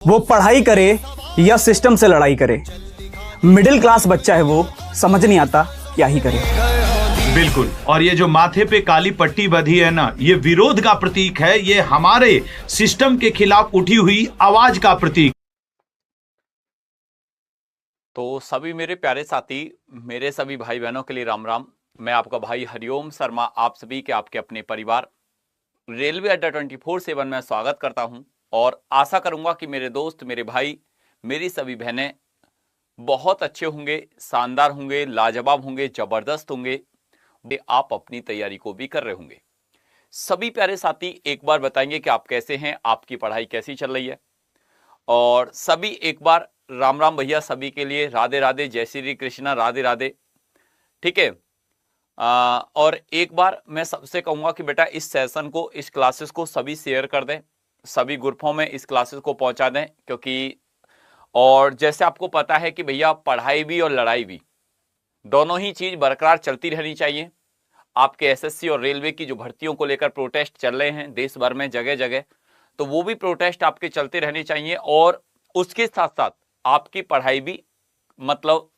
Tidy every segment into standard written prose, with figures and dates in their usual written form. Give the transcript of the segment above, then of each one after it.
वो पढ़ाई करे या सिस्टम से लड़ाई करे, मिडिल क्लास बच्चा है वो, समझ नहीं आता क्या ही करे। बिल्कुल। और ये जो माथे पे काली पट्टी बंधी है ना, ये विरोध का प्रतीक है, ये हमारे सिस्टम के खिलाफ उठी हुई आवाज का प्रतीक। तो सभी मेरे प्यारे साथी, मेरे सभी भाई बहनों के लिए राम राम। मैं आपका भाई हरिओम शर्मा, आप सभी के आपके अपने परिवार रेलवे अड्डा 24/7 में स्वागत करता हूं और आशा करूंगा कि मेरे दोस्त, मेरे भाई, मेरी सभी बहनें बहुत अच्छे होंगे, शानदार होंगे, लाजवाब होंगे, जबरदस्त होंगे। आप अपनी तैयारी को भी कर रहे होंगे। सभी प्यारे साथी एक बार बताएंगे कि आप कैसे हैं, आपकी पढ़ाई कैसी चल रही है। और सभी एक बार राम राम भैया, सभी के लिए राधे राधे, जय श्री कृष्णा, राधे राधे। ठीक है। और एक बार मैं सबसे कहूंगा कि बेटा इस सेशन को, इस क्लासेस को सभी शेयर कर दें, सभी ग्रुपों में इस क्लासेस को पहुंचा दें, क्योंकि और जैसे आपको पता है कि भैया पढ़ाई भी और लड़ाई भी दोनों ही चीज बरकरार चलती रहनी चाहिए। आपके एसएससी और रेलवे की जो भर्तियों को लेकर प्रोटेस्ट चल रहे हैं देश भर में जगह जगह, तो वो भी प्रोटेस्ट आपके चलते रहने चाहिए और उसके साथ साथ आपकी पढ़ाई भी मतलब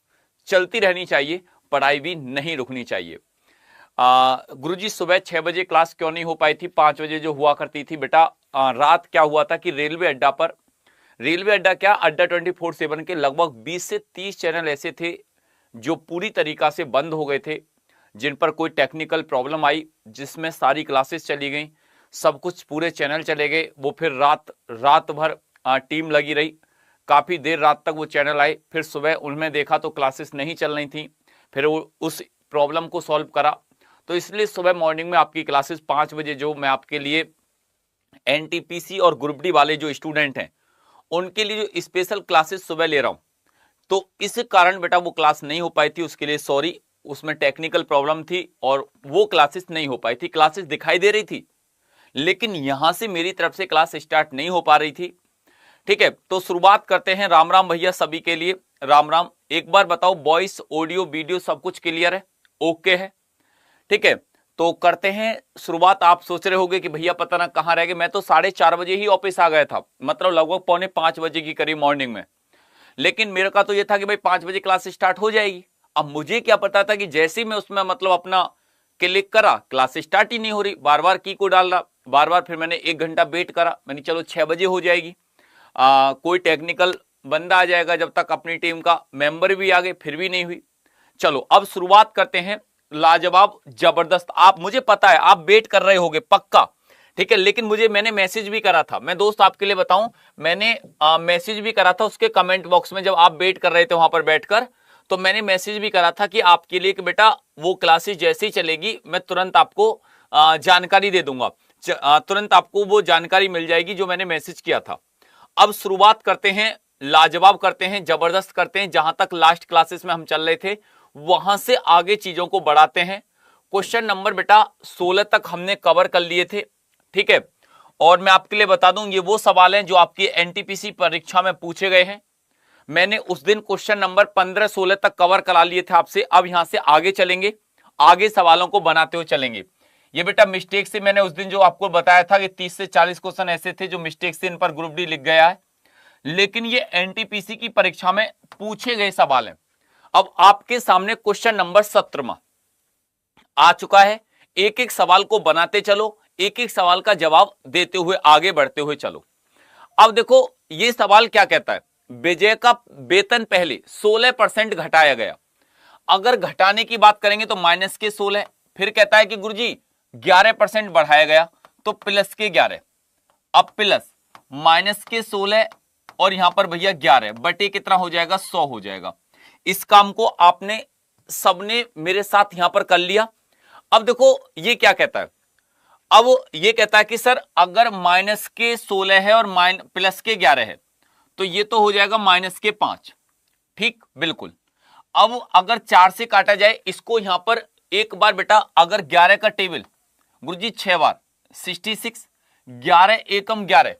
चलती रहनी चाहिए, पढ़ाई भी नहीं रुकनी चाहिए। गुरुजी सुबह 6 बजे क्लास क्यों नहीं हो पाई थी, 5 बजे जो हुआ करती थी बेटा। रात क्या हुआ था कि रेलवे अड्डा पर, रेलवे अड्डा क्या, अड्डा 24/7 के लगभग 20 से 30 चैनल ऐसे थे जो पूरी तरीका से बंद हो गए थे, जिन पर कोई टेक्निकल प्रॉब्लम आई, जिसमें सारी क्लासेस चली गई, सब कुछ पूरे चैनल चले गए। वो फिर रात भर टीम लगी रही, काफी देर रात तक वो चैनल आए, फिर सुबह उनमें देखा तो क्लासेस नहीं चल रही थी, फिर वो उस प्रॉब्लम को सॉल्व करा। तो इसलिए सुबह मॉर्निंग में आपकी क्लासेस 5 बजे जो मैं आपके लिए एनटीपीसी और ग्रुप डी वाले जो स्टूडेंट हैं उनके लिए जो स्पेशल क्लासेस सुबह ले रहा हूं, तो इस कारण बेटा वो क्लास नहीं हो पाई थी, उसके लिए सॉरी। उसमें टेक्निकल प्रॉब्लम थी और वो क्लासेस नहीं हो पाई थी। क्लासेस दिखाई दे रही थी लेकिन यहां से मेरी तरफ से क्लास स्टार्ट नहीं हो पा रही थी। ठीक है, तो शुरुआत करते हैं। राम राम भैया, सभी के लिए राम राम। एक बार बताओ, वॉइस, ऑडियो, वीडियो सब कुछ क्लियर है, ओके है? ठीक है, तो करते हैं शुरुआत। आप सोच रहे होंगे कि भैया पता ना कहां रह गए, मैं तो 4:30 बजे ही ऑफिस आ गया था, मतलब लगभग 4:45 बजे की करीब मॉर्निंग में। लेकिन मेरे का तो ये था कि भाई 5 बजे क्लास स्टार्ट हो जाएगी। अब मुझे क्या पता था कि जैसे ही मैं उसमें मतलब अपना क्लिक करा, क्लास स्टार्ट ही नहीं हो रही, बार बार की को डाल रहा, बार बार। फिर मैंने 1 घंटा वेट करा, मैंने चलो 6 बजे हो जाएगी, कोई टेक्निकल बंदा आ जाएगा, जब तक अपनी टीम का मेंबर भी आ गए, फिर भी नहीं हुई। चलो अब शुरुआत करते हैं। लाजवाब, जबरदस्त। आप, मुझे पता है आप वेट कर रहे होगे पक्का, ठीक है, लेकिन मैंने मैसेज भी करा था। मैं दोस्त आपके लिए बताऊं, मैंने मैसेज भी करा था उसके कमेंट बॉक्स में, जब आप वेट कर रहे थे वहां पर बैठकर, तो मैंने मैसेज भी करा था कि आपके लिए कि बेटा वो क्लासेस जैसे ही चलेगी मैं तुरंत आपको जानकारी दे दूंगा, तुरंत आपको वो जानकारी मिल जाएगी जो मैंने मैसेज किया था। अब शुरुआत करते हैं, लाजवाब करते हैं, जबरदस्त करते हैं। जहां तक लास्ट क्लासेस में हम चल रहे थे वहां से आगे चीजों को बढ़ाते हैं। क्वेश्चन नंबर बेटा 16 तक हमने कवर कर लिए थे, ठीक है। और मैं आपके लिए बता दूं, ये वो सवाल हैं जो आपकी एनटीपीसी परीक्षा में पूछे गए हैं। मैंने उस दिन क्वेश्चन नंबर 15-16 तक कवर करा लिए थे आपसे। अब यहां से आगे चलेंगे, आगे सवालों को बनाते हुए चलेंगे। ये बेटा मिस्टेक से मैंने उस दिन जो आपको बताया था कि 30 से 40 क्वेश्चन ऐसे थे जो मिस्टेक से इन पर ग्रुप डी लिख गया है, लेकिन ये एनटीपीसी की परीक्षा में पूछे गए सवाल हैं। अब आपके सामने क्वेश्चन नंबर 17 आ चुका है। एक एक सवाल को बनाते चलो, एक एक सवाल का जवाब देते हुए आगे बढ़ते हुए चलो। अब देखो ये सवाल क्या कहता है, विजय का वेतन पहले 16% घटाया गया। अगर घटाने की बात करेंगे तो माइनस के 16, फिर कहता है कि गुरुजी 11% बढ़ाया गया तो प्लस के 11। अब प्लस माइनस के 16 और यहां पर भैया 11 बटे कितना हो जाएगा, 100 हो जाएगा। इस काम को आपने सबने मेरे साथ यहां पर कर लिया। अब देखो ये क्या कहता है, अब ये कहता है कि सर अगर माइनस के 16 है और प्लस के 11 है तो ये तो हो जाएगा माइनस के 5, ठीक, बिल्कुल। अब अगर 4 से काटा जाए इसको, यहां पर एक बार बेटा अगर 11 का टेबल गुरुजी 6 बार 66, 11 एकम 11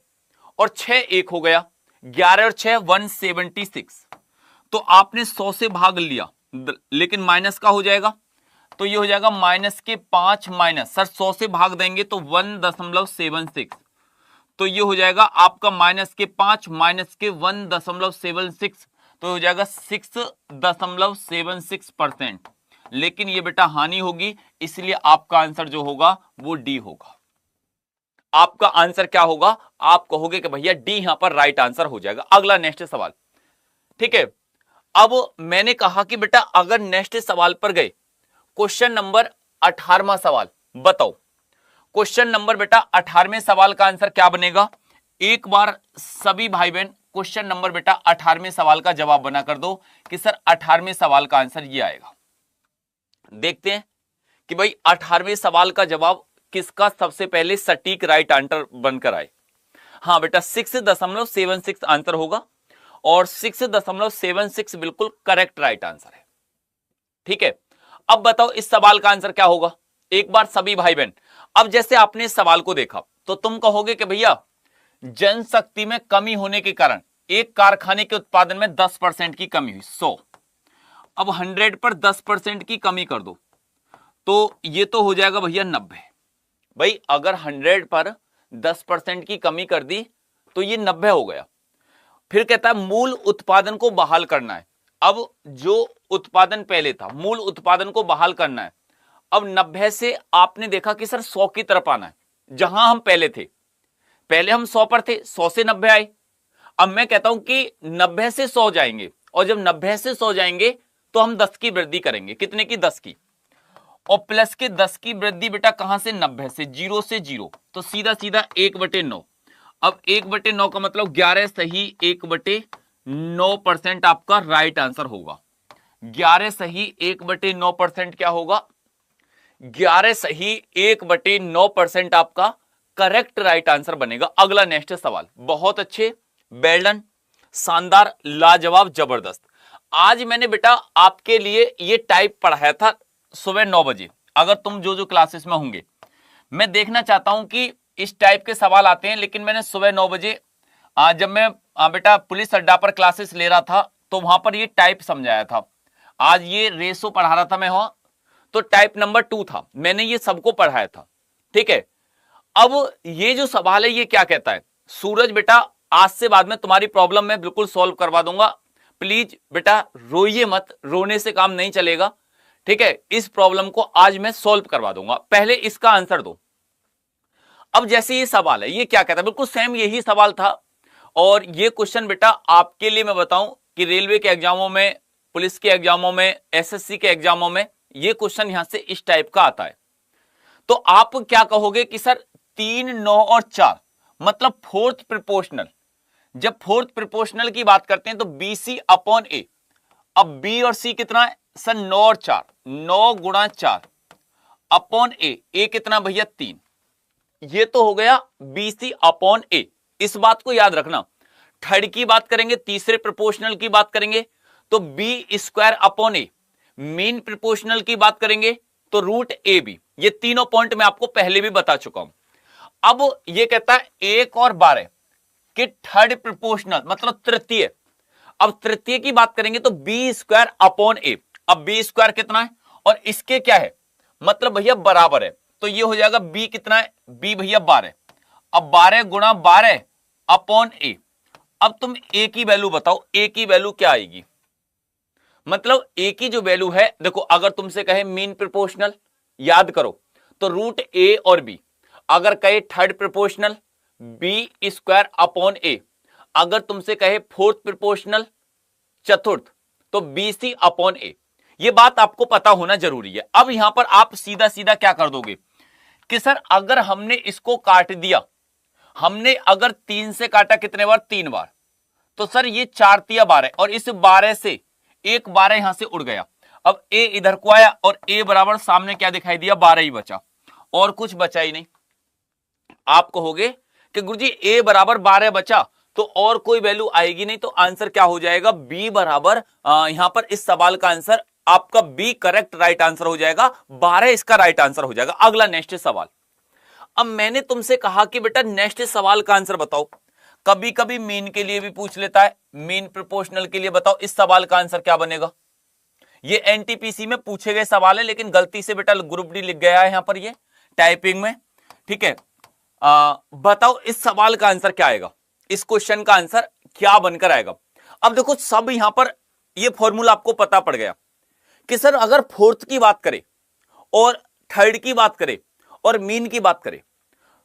और 6 1 हो गया, 11 और 6 176। तो आपने 100 से भाग लिया, लेकिन माइनस का हो जाएगा, तो ये हो जाएगा माइनस के 5 माइनस, सर 100 से भाग देंगे तो 1.76। तो ये हो जाएगा आपका -5 -1.76, तो हो जाएगा 6.76%। लेकिन ये बेटा हानि होगी, इसलिए आपका आंसर जो होगा वो डी होगा। आपका आंसर क्या होगा? आप कहोगे कि भैया डी यहां पर राइट आंसर हो जाएगा। अगला नेक्स्ट सवाल, ठीक है। अब मैंने कहा कि बेटा अगर नेक्स्ट सवाल पर गए, क्वेश्चन नंबर 18वां सवाल बताओ। क्वेश्चन नंबर बेटा 18वें सवाल का आंसर क्या बनेगा? एक बार सभी भाई बहन क्वेश्चन नंबर बेटा 18वें सवाल का जवाब बना कर दो कि सर 18वें सवाल का आंसर ये आएगा। देखते हैं कि भाई 18वें सवाल का जवाब किसका सबसे पहले सटीक राइट आंसर बनकर आए। हाँ बेटा 6.76 आंसर होगा और 6.76 बिल्कुल करेक्ट राइट आंसर है। ठीक है, अब बताओ इस सवाल का आंसर क्या होगा? एक बार सभी भाई बहन, अब जैसे आपने इस सवाल को देखा तो तुम कहोगे कि भैया जनशक्ति में कमी होने के कारण एक कारखाने के उत्पादन में 10% की कमी हुई, 100। अब 100 पर 10% की कमी कर दो तो ये तो हो जाएगा भैया 90। भाई अगर 100 पर 10% की कमी कर दी तो ये 90 हो गया। फिर कहता है मूल उत्पादन को बहाल करना है। अब जो उत्पादन पहले था, मूल उत्पादन को बहाल करना है। अब 90 से आपने देखा कि सर 100 की तरफ आना है, जहां हम पहले थे। पहले हम 100 पर थे, 100 से 90 आए। अब मैं कहता हूं कि 90 से 100 जाएंगे, और जब 90 से 100 जाएंगे तो हम 10 की वृद्धि करेंगे। कितने की? 10 की। और प्लस के 10 की वृद्धि बेटा कहां से? 90 से, 0 से 0, तो सीधा सीधा 1/9। अब 1/9 का मतलब 11 सही 1/9% आपका राइट आंसर होगा। 11 सही 1/9% क्या होगा? 11 सही 1/9% आपका करेक्ट राइट आंसर बनेगा। अगला नेक्स्ट सवाल, बहुत अच्छे, वेल डन, शानदार, लाजवाब, जबरदस्त। आज मैंने बेटा आपके लिए ये टाइप पढ़ाया था सुबह 9 बजे। अगर तुम जो क्लासेस में होंगे, मैं देखना चाहता हूं कि इस टाइप के सवाल आते हैं, लेकिन मैंने सुबह 9 बजे जब मैं बेटा पुलिस अड्डा पर क्लासेस ले रहा था तो वहां पर ये टाइप समझाया था। आज ये रेशो पढ़ा रहा था मैं, वहां तो टाइप नंबर 2 था, मैंने ये सबको पढ़ाया था। ठीक है, अब ये जो सवाल है ये क्या कहता है? सूरज बेटा आज से बाद में तुम्हारी प्रॉब्लम मैं बिल्कुल सॉल्व करवा दूंगा, प्लीज बेटा रोइए मत, रोने से काम नहीं चलेगा। ठीक है, इस प्रॉब्लम को आज मैं सॉल्व करवा दूंगा, पहले इसका आंसर दो। अब जैसे ये सवाल है ये क्या कहता है, बिल्कुल सेम यही सवाल था। और ये क्वेश्चन बेटा आपके लिए मैं बताऊं कि रेलवे के एग्जामों में, पुलिस के एग्जामों में, एसएससी के एग्जामों में ये क्वेश्चन यहां से इस टाइप का आता है। तो आप क्या कहोगे कि सर 3, 9 और 4 मतलब फोर्थ प्रिपोर्शनल। जब फोर्थ प्रिपोर्शनल की बात करते हैं तो BC/A। अब बी और सी कितना है सर? 9 और 4, 9 गुणा 4 अपॉन ए कितना भैया? 3। ये तो हो गया BC/A। इस बात को याद रखना। थर्ड की बात करेंगे, तीसरे प्रिपोर्शनल की बात करेंगे तो B²/A। मेन प्रिपोर्शनल की बात करेंगे तो √AB। ये तीनों पॉइंट मैं आपको पहले भी बता चुका हूं। अब ये कहता है 1 और 12 कि थर्ड प्रिपोर्शनल मतलब तृतीय। अब तृतीय की बात करेंगे तो B²/A। अब B² कितना है और इसके क्या है मतलब भैया बराबर है, तो ये हो जाएगा B कितना है? B भैया 12। अब 12 गुणा 12/A। अब तुम A की वैल्यू बताओ, A की वैल्यू क्या आएगी? मतलब A की जो वैल्यू है, देखो अगर तुमसे कहे मीन प्रिपोर्शनल याद करो तो √A और B। अगर कहे थर्ड प्रिपोर्शनल B²/A। अगर तुमसे कहे फोर्थ प्रिपोर्शनल चतुर्थ तो BC/A। ये बात आपको पता होना जरूरी है। अब यहां पर आप सीधा सीधा क्या कर दोगे कि सर अगर हमने इसको काट दिया, हमने अगर 3 से काटा कितने बार? 3 बार, तो सर ये 4 तिया 12 और इस 12 से एक 12 यहां से उड़ गया। अब A इधर को आया और A बराबर सामने क्या दिखाई दिया? 12 ही बचा और कुछ बचा ही नहीं। आप कहोगे कि गुरुजी A बराबर 12 बचा तो और कोई वैल्यू आएगी नहीं, तो आंसर क्या हो जाएगा? B बराबर यहां पर इस सवाल का आंसर आपका B करेक्ट राइट आंसर हो जाएगा, 12 इसका राइट आंसर हो जाएगा। अगला नेक्स्ट सवाल। अब मैंने तुमसे कहा कि बेटा नेक्स्ट सवाल का आंसर बताओ। कभी कभी मीन के लिए भी पूछ लेता है, मीन प्रोपोर्शनल के लिए बताओ इस सवाल का आंसर क्या बनेगा। ये एनटीपीसी में पूछे गए सवाल है, लेकिन गलती से बेटा ग्रुप डी लिख गया है यहां पर ये टाइपिंग में। ठीक है, बताओ इस सवाल का आंसर क्या आएगा, इस क्वेश्चन का आंसर क्या बनकर आएगा। अब देखो सब यहां पर ये फॉर्मूला आपको पता पड़ गया कि सर अगर फोर्थ की बात करें और थर्ड की बात करें और मीन की बात करें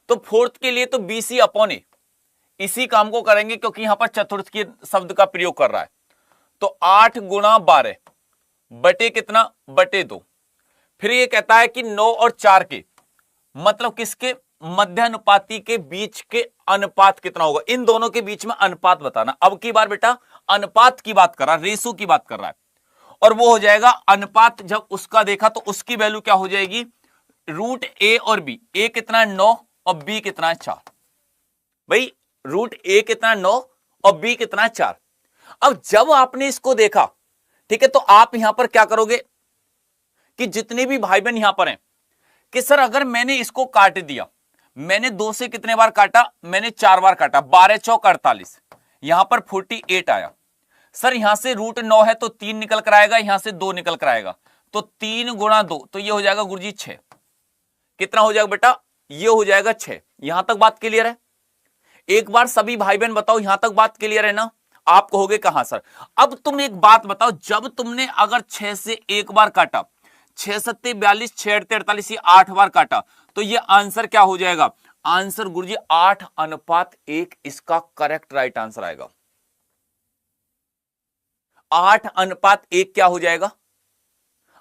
तो फोर्थ के लिए तो BC अपॉन ए, इसी काम को करेंगे क्योंकि यहां पर चतुर्थ के शब्द का प्रयोग कर रहा है। तो 8 गुणा 12 बटे कितना, बटे 2। फिर ये कहता है कि 9 और 4 के मतलब किसके, मध्य अनुपाती के बीच के अनुपात कितना होगा, इन दोनों के बीच में अनुपात बताना। अब की बार बेटा अनुपात की बात कर रहा है, रेशो की बात कर रहा है, और वो हो जाएगा अनुपात। जब उसका देखा तो उसकी वैल्यू क्या हो जाएगी, रूट ए और बी, ए कितना 9 और बी कितना 4। भाई रूट ए कितना 9 और बी कितना 4। अब जब आपने इसको देखा, ठीक है, तो आप यहां पर क्या करोगे कि जितने भी भाई बहन यहां पर हैं कि सर अगर मैंने इसको काट दिया, मैंने 2 से कितने बार काटा, मैंने 4 बार काटा, 12 चौक 48, यहां पर 48 आया। सर यहां से रूट 9 है तो 3 निकल कर आएगा, यहां से 2 निकल कर आएगा, तो 3 गुणा 2 तो ये हो जाएगा गुरुजी 6। कितना हो जाएगा बेटा, ये हो जाएगा 6। यहां तक बात क्लियर है। एक बार सभी भाई बहन बताओ यहां तक बात क्लियर है ना। आप कहोगे कहां सर। अब तुम एक बात बताओ, जब तुमने अगर 6 से एक बार काटा, 6 सत्ते 42, 6 अड़ते 48, 8 बार काटा, तो ये आंसर क्या हो जाएगा, आंसर गुरुजी 8:1 इसका करेक्ट राइट आंसर आएगा। 8:1 क्या हो जाएगा,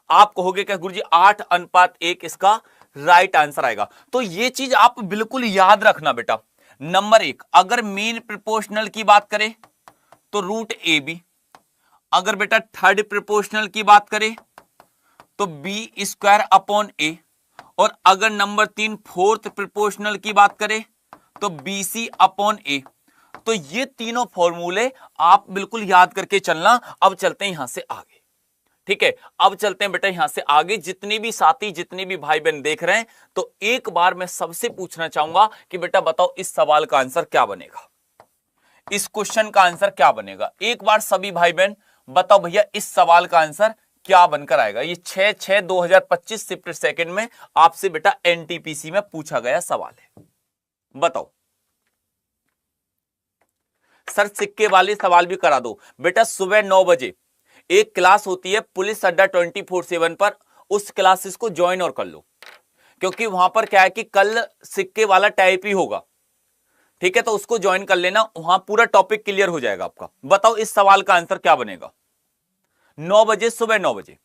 आप कहोगे क्या गुरुजी 8:1 इसका राइट आंसर आएगा। तो ये चीज आप बिल्कुल याद रखना बेटा। नंबर 1, अगर मीन प्रोपोर्शनल की बात करें तो रूट ए बी, अगर बेटा थर्ड प्रोपोर्शनल की बात करें तो बी स्क्वायर अपॉन ए, और अगर नंबर 3 फोर्थ प्रोपोर्शनल की बात करें तो BC अपॉन ए। तो ये तीनों फॉर्मूले आप बिल्कुल याद करके चलना। अब चलते हैं यहां से आगे, ठीक है, अब चलते हैं बेटा यहां से आगे। जितने भी साथी, जितने भी भाई बहन देख रहे हैं, तो एक बार मैं सबसे पूछना चाहूंगा कि बेटा बताओ इस सवाल का आंसर क्या बनेगा, इस क्वेश्चन का आंसर क्या बनेगा। एक बार सभी भाई बहन बताओ भैया इस सवाल का आंसर क्या बनकर आएगा। ये 6/6/2025 शिफ्ट सेकंड में आपसे बेटा NTPC में पूछा गया सवाल है। बताओ सर सिक्के वाले सवाल भी करा दो बेटा। सुबह 9 बजे एक क्लास होती है पुलिस अड्डा 24/7 पर, उस क्लासेस को ज्वाइन और कर लो, क्योंकि वहां पर क्या है कि कल सिक्के वाला टाइप ही होगा, ठीक है, तो उसको ज्वाइन कर लेना, वहां पूरा टॉपिक क्लियर हो जाएगा आपका। बताओ इस सवाल का आंसर क्या बनेगा। 9 बजे, सुबह 9 बजे,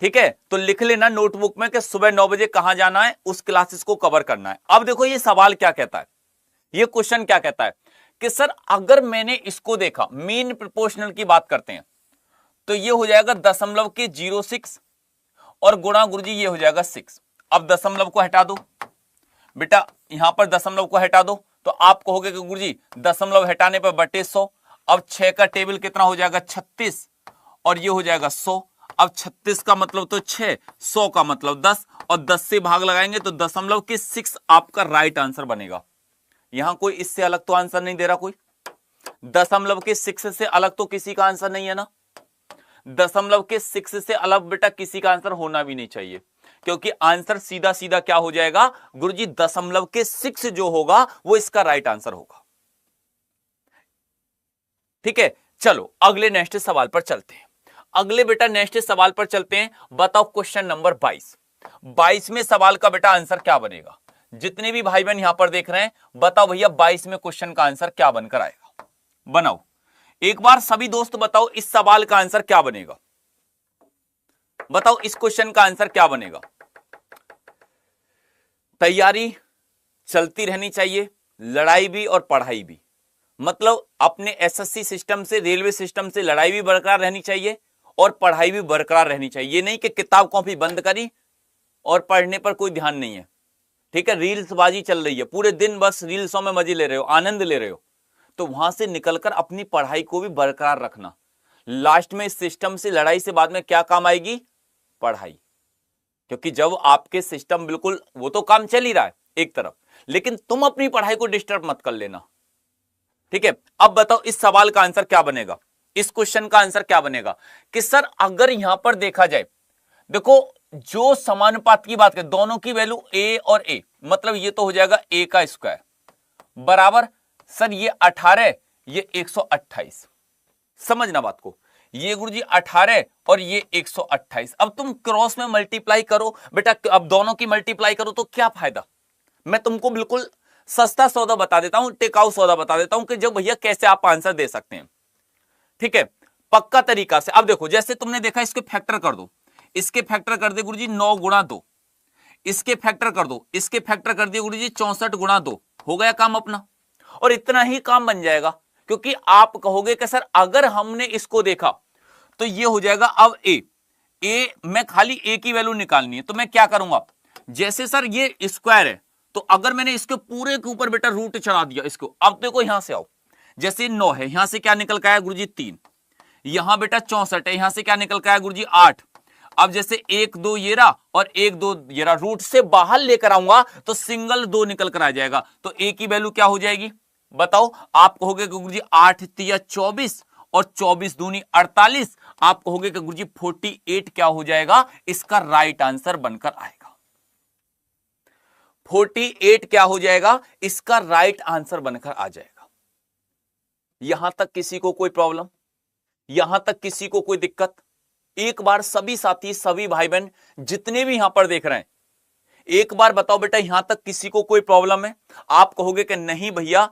ठीक है, तो लिख लेना नोटबुक में कि सुबह 9 बजे कहां जाना है, उस क्लासेस को कवर करना है। अब देखो ये सवाल क्या कहता है, ये क्वेश्चन क्या कहता है कि सर अगर मैंने इसको देखा, मीन प्रोपोर्शनल की बात करते हैं, तो ये हो जाएगा 0.06 और गुणा गुरुजी ये हो जाएगा 6। अब दशमलव को हटा दो बेटा, यहां पर दशमलव को हटा दो, तो आप कहोगे कि गुरुजी दशमलव हटाने पर बटे 100। अब 6 का टेबल कितना हो जाएगा 36 और ये हो जाएगा 100। अब 36 का मतलब तो 6, 100 का मतलब 10, और 10 से भाग लगाएंगे तो दशमलव के 6 आपका राइट आंसर बनेगा। यहां कोई इससे अलग तो आंसर नहीं दे रहा, कोई दशमलव के 6 से अलग तो किसी का आंसर नहीं है ना। दशमलव के 6 से अलग बेटा किसी का आंसर होना भी नहीं चाहिए, क्योंकि आंसर सीधा सीधा क्या हो जाएगा गुरुजी, दशमलव के 6 जो होगा वो इसका राइट आंसर होगा। ठीक है, चलो अगले नेक्स्ट सवाल पर चलते हैं। अगले बेटा नेक्स्ट सवाल पर चलते हैं। बताओ क्वेश्चन नंबर 22 सवाल का बेटा आंसर क्या बनेगा। जितने भी भाई बहन यहां पर देख रहे हैं, बताओ भैया 22 में क्वेश्चन का आंसर क्या बनकर आएगा। बनाओ एक बार सभी दोस्त, बताओ इस सवाल का आंसर क्या बनेगा। बताओ इस क्वेश्चन का आंसर क्या बनेगा। तैयारी चलती रहनी चाहिए, लड़ाई भी और पढ़ाई भी। मतलब अपने एसएससी सिस्टम से, रेलवे सिस्टम से लड़ाई भी बरकरार रहनी चाहिए और पढ़ाई भी बरकरार रहनी चाहिए। ये नहीं कि किताब कॉपी बंद करी और पढ़ने पर कोई ध्यान नहीं है, ठीक है, रील्स बाजी चल रही है, पूरे दिन बस रील्सों में मजे ले रहे हो, आनंद ले रहे हो, तो वहां से निकलकर अपनी पढ़ाई को भी बरकरार रखना। लास्ट में इस सिस्टम से लड़ाई से बाद में क्या काम आएगी, पढ़ाई। क्योंकि जब आपके सिस्टम बिल्कुल, वो तो काम चल ही रहा है एक तरफ, लेकिन तुम अपनी पढ़ाई को डिस्टर्ब मत कर लेना। ठीक है, अब बताओ इस सवाल का आंसर क्या बनेगा, इस क्वेश्चन का आंसर क्या बनेगा कि सर अगर यहां पर देखा जाए, देखो जो समानुपात की बात करें, दोनों की वैल्यू a और a, मतलब ये तो हो जाएगा a का स्क्वायर बराबर सर ये 18, ये 128। समझना बात को, ये गुरुजी 18 और ये 128। अब तुम क्रॉस में मल्टीप्लाई करो बेटा, अब दोनों की मल्टीप्लाई करो तो क्या फायदा। मैं तुमको बिल्कुल सस्ता सौदा बता देता हूं, टिकाऊ सौदा बता देता हूं कि जब भैया कैसे आप आंसर दे सकते हैं। ठीक है, पक्का तरीका से। अब देखो जैसे तुमने देखा, इसके फैक्टर कर दो, इसके फैक्टर कर दे गुरुजी 9 गुणा 2, इसके फैक्टर कर दो, इसके फैक्टर कर दिए गुरुजी 64 गुणा 2, हो गया काम अपना। और इतना ही काम बन जाएगा, क्योंकि आप कहोगे कि सर अगर हमने इसको देखा तो ये हो जाएगा। अब ए मैं खाली ए की वैल्यू निकालनी है, तो मैं क्या करूंगा, जैसे सर ये स्क्वायर है तो अगर मैंने इसके पूरे के ऊपर बेटा रूट चढ़ा दिया इसको, अब देखो यहां से आओ, जैसे 9 है, यहां से क्या निकल के आया गुरुजी 3, यहां बेटा 64 है, यहां से क्या निकल के आया गुरुजी 8। अब जैसे 1 2 ये रहा और 1 2 ये रहा, रूट से बाहर लेकर आऊंगा तो सिंगल 2 निकल कर आ जाएगा, तो ए की वैल्यू क्या हो जाएगी बताओ। आप कहोगे कि गुरुजी 8 तिया 24 और 24 दूनी 48, आप कहोगे कि गुरुजी 48 क्या हो जाएगा, इसका राइट आंसर बनकर आएगा। 48 क्या हो जाएगा, इसका राइट आंसर बनकर आ जाएगा। यहां तक किसी को कोई प्रॉब्लम, यहां तक किसी को कोई दिक्कत। एक बार सभी साथी, सभी भाई बहन जितने भी यहां पर देख रहे हैं, एक बार बताओ बेटा यहां तक किसी को कोई प्रॉब्लम है। आप कहोगे कि नहीं भैया,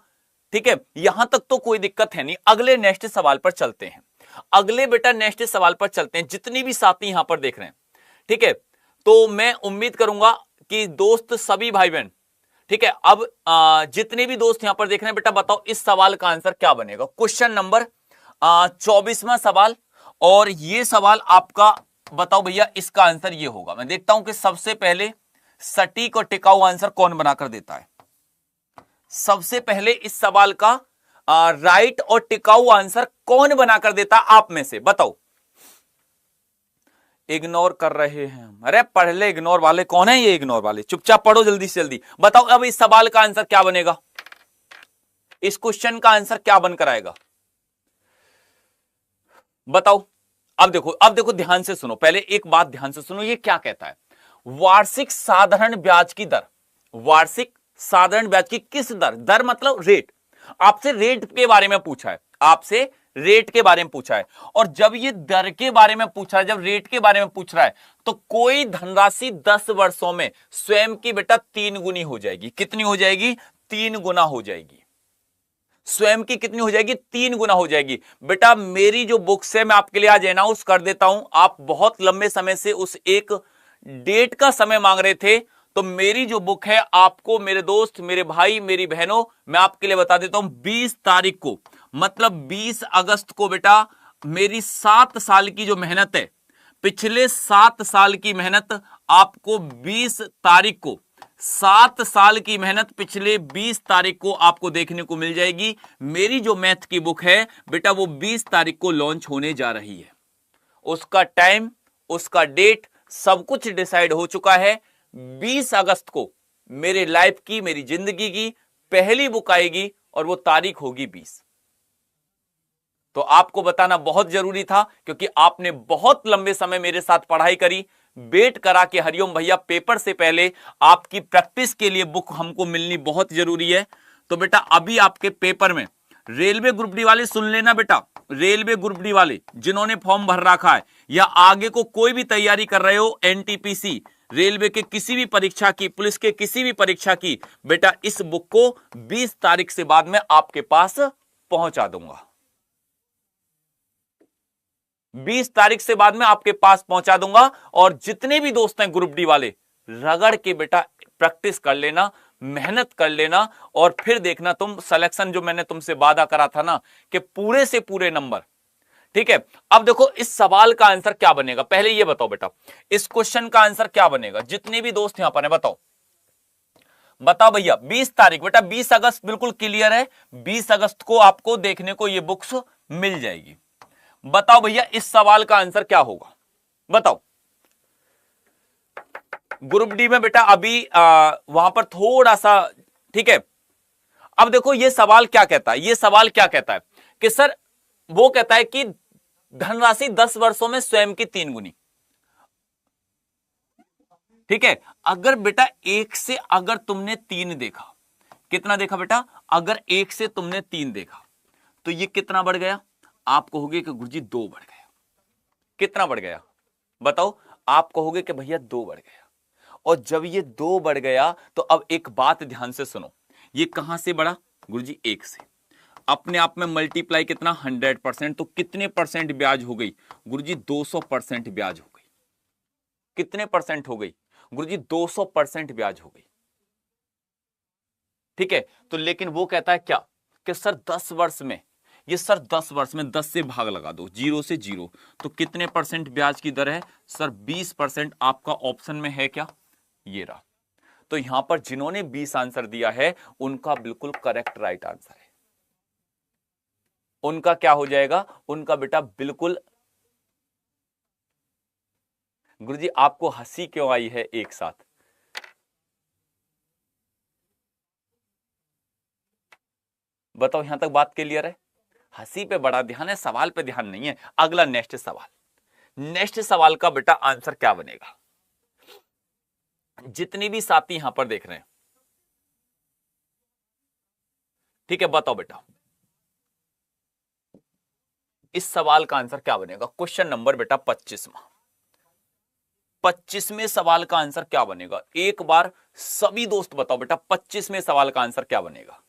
ठीक है, यहां तक तो कोई दिक्कत है नहीं। अगले नेक्स्ट सवाल पर चलते हैं, अगले बेटा नेक्स्ट सवाल पर चलते हैं, जितनी भी साथी यहां पर देख रहे हैं। ठीक है, तो मैं उम्मीद करूंगा कि दोस्त सभी भाई बहन, ठीक है, अब जितने भी दोस्त यहां पर देख रहे हैं बेटा बताओ इस सवाल का आंसर क्या बनेगा। क्वेश्चन नंबर 24वां सवाल, और ये सवाल आपका बताओ भैया इसका आंसर ये होगा। मैं देखता हूं कि सबसे पहले सटीक और टिकाऊ आंसर कौन बनाकर देता है। सबसे पहले इस सवाल का राइट और टिकाऊ आंसर कौन बनाकर देता आप में से, बताओ। इग्नोर कर रहे हैं हम, अरे पढ़ ले, इग्नोर वाले कौन है ये, इग्नोर वाले चुपचाप पढ़ो जल्दी से जल्दी। बताओ अब इस सवाल का आंसर क्या बनेगा, इस क्वेश्चन का आंसर क्या बनकर आएगा बताओ। अब देखो ध्यान से सुनो, पहले एक बात ध्यान से सुनो, ये क्या कहता है, वार्षिक साधारण ब्याज की दर, वार्षिक साधारण ब्याज की किस दर, दर मतलब रेट, आपसे रेट के बारे में पूछा है, आपसे रेट के बारे में पूछा है। और जब ये दर के बारे में पूछ रहा है, जब रेट के बारे में पूछ रहा है, तो कोई धनराशि 10 वर्षों में स्वयं की बेटा 3 गुनी हो जाएगी। कितनी हो जाएगी, 3 गुना हो जाएगी। स्वयं की कितनी हो जाएगी, 3 गुना हो जाएगी। बेटा मेरी जो बुक्स है मैं आपके लिए आज अनाउंस कर देता हूं, आप बहुत लंबे समय से उस एक डेट का समय मांग रहे थे, तो मेरी जो बुक है आपको मेरे दोस्त, मेरे भाई, मेरी बहनों, मैं आपके लिए बता देता हूं 20 तारीख को, मतलब 20 अगस्त को बेटा मेरी 7 साल की जो मेहनत है, पिछले 7 साल की मेहनत आपको 20 तारीख को, 7 साल की मेहनत पिछले 20 तारीख को आपको देखने को मिल जाएगी। मेरी जो मैथ की बुक है बेटा वो 20 तारीख को लॉन्च होने जा रही है। उसका टाइम, उसका डेट सब कुछ डिसाइड हो चुका है। 20 अगस्त को मेरे लाइफ की, मेरी जिंदगी की पहली बुक आएगी और वो तारीख होगी 20। तो आपको बताना बहुत जरूरी था, क्योंकि आपने बहुत लंबे समय मेरे साथ पढ़ाई करी, वेट करा कि हरिओम भैया पेपर से पहले आपकी प्रैक्टिस के लिए बुक हमको मिलनी बहुत जरूरी है। तो बेटा अभी आपके पेपर में रेलवे ग्रुप डी वाले सुन लेना बेटा, रेलवे ग्रुप डी वाले जिन्होंने फॉर्म भर रखा है या आगे को कोई भी तैयारी कर रहे हो, एनटीपीसी, रेलवे के किसी भी परीक्षा की, पुलिस के किसी भी परीक्षा की, बेटा इस बुक को 20 तारीख से बाद में आपके पास पहुंचा दूंगा। 20 तारीख से बाद में आपके पास पहुंचा दूंगा। और जितने भी दोस्त हैं ग्रुप डी वाले, रगड़ के बेटा प्रैक्टिस कर लेना, मेहनत कर लेना, और फिर देखना तुम सिलेक्शन, जो मैंने तुमसे वादा करा था ना कि पूरे से पूरे नंबर। ठीक है, अब देखो इस सवाल का आंसर क्या बनेगा, पहले ये बताओ बेटा इस क्वेश्चन का आंसर क्या बनेगा। जितने भी दोस्त यहां पर हैं बताओ भैया 20 तारीख, बेटा 20 अगस्त बिल्कुल क्लियर है, 20 अगस्त को आपको देखने को ये बुक्स मिल जाएगी। बताओ भैया इस सवाल का आंसर क्या होगा, बताओ। ग्रुप डी में बेटा अभी वहां पर थोड़ा सा, ठीक है। अब देखो ये सवाल क्या कहता है, ये सवाल क्या कहता है कि सर वो कहता है कि धनराशि 10 वर्षों में स्वयं की 3 गुनी। ठीक है, अगर बेटा एक से अगर तुमने 3 देखा, कितना देखा बेटा, अगर एक से तुमने 3 देखा तो ये कितना बढ़ गया, आप कहोगे कि गुरुजी 2 बढ़ गया। कितना बढ़ गया बताओ, आप कहोगे कि भैया 2 बढ़ गया। और जब ये 2 बढ़ गया तो अब एक बात ध्यान से सुनो, ये कहां से बढ़ा गुरुजी, 1 से। अपने आप में मल्टीप्लाई कितना, 100%, तो कितने परसेंट ब्याज हो गई गुरुजी, 200% ब्याज हो गई। कितने परसेंट हो गई गुरुजी, 200% ब्याज हो गई। ठीक है, तो लेकिन वो कहता है क्या कि सर 10 वर्ष में, ये सर 10 वर्ष में 10 से भाग लगा दो, 0 से 0, तो कितने परसेंट ब्याज की दर है सर, 20%। आपका ऑप्शन में है क्या, ये रहा। तो यहां पर जिन्होंने 20 आंसर दिया है उनका बिल्कुल करेक्ट राइट आंसर है। उनका क्या हो जाएगा, उनका बेटा बिल्कुल। गुरुजी आपको हंसी क्यों आई है एक साथ, बताओ, यहां तक बात क्लियर है? हंसी पे बड़ा ध्यान है, सवाल पे ध्यान नहीं है। अगला नेक्स्ट सवाल, नेक्स्ट सवाल का बेटा आंसर क्या बनेगा, जितने भी साथी यहां पर देख रहे हैं, ठीक है, बताओ बेटा इस सवाल का आंसर क्या बनेगा। क्वेश्चन नंबर बेटा 25वें सवाल का आंसर क्या बनेगा, एक बार सभी दोस्त बताओ बेटा 25वें सवाल का आंसर क्या बनेगा।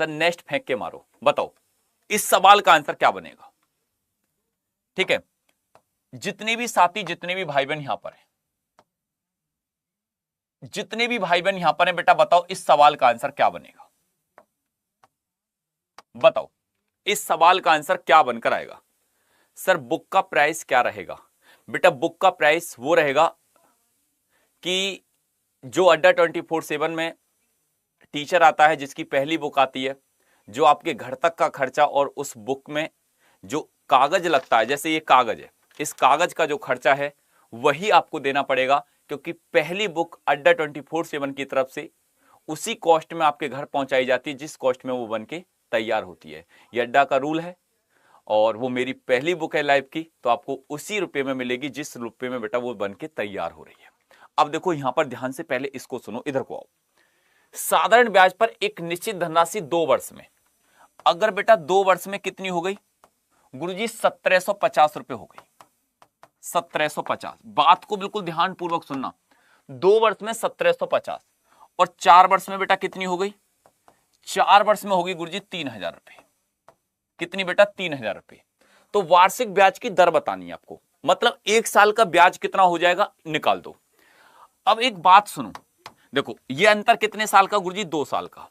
सर नेक्स्ट फेंक के मारो, बताओ इस सवाल का आंसर क्या बनेगा। ठीक है, जितने भी साथी, जितने भी भाई बहन यहां पर हैं, जितने भी भाई बहन यहां पर हैं बेटा, बताओ इस सवाल का आंसर क्या बनेगा। बताओ इस सवाल का आंसर क्या बनकर आएगा। सर बुक का प्राइस क्या रहेगा बेटा, बुक का प्राइस वो रहेगा कि जो अड्डा 24/7 में टीचर आता है, जिसकी पहली बुक आती है, जो आपके घर तक का खर्चा और उस बुक में जो कागज लगता है, जैसे ये कागज है, इस कागज का जो खर्चा है वही आपको देना पड़ेगा, क्योंकि पहली बुक अड्डा 24/7 की तरफ से उसी कॉस्ट में आपके घर पहुंचाई जाती है जिस कॉस्ट में वो बन के तैयार होती है। ये अड्डा का रूल है, और वो मेरी पहली बुक है लाइफ की, तो आपको उसी रुपए में मिलेगी जिस रुपए में बेटा वो बन के तैयार हो रही है। अब देखो यहां पर ध्यान से पहले इसको सुनो, इधर को आओ। साधारण ब्याज पर एक निश्चित धनराशि 2 वर्ष में, अगर बेटा 2 वर्ष में कितनी हो गई गुरुजी, 1750 रुपए हो गई। 1750, बात को बिल्कुल ध्यान पूर्वक सुनना। 2 वर्ष में 1750, और 4 वर्ष में बेटा कितनी हो गई, 4 वर्ष में होगी गुरुजी 3000 रुपए। कितनी बेटा, 3000 रुपए। तो वार्षिक ब्याज की दर बतानी है आपको, मतलब 1 साल का ब्याज कितना हो जाएगा निकाल दो। अब एक बात सुनो, देखो ये अंतर कितने साल का गुरुजी, 2 साल का।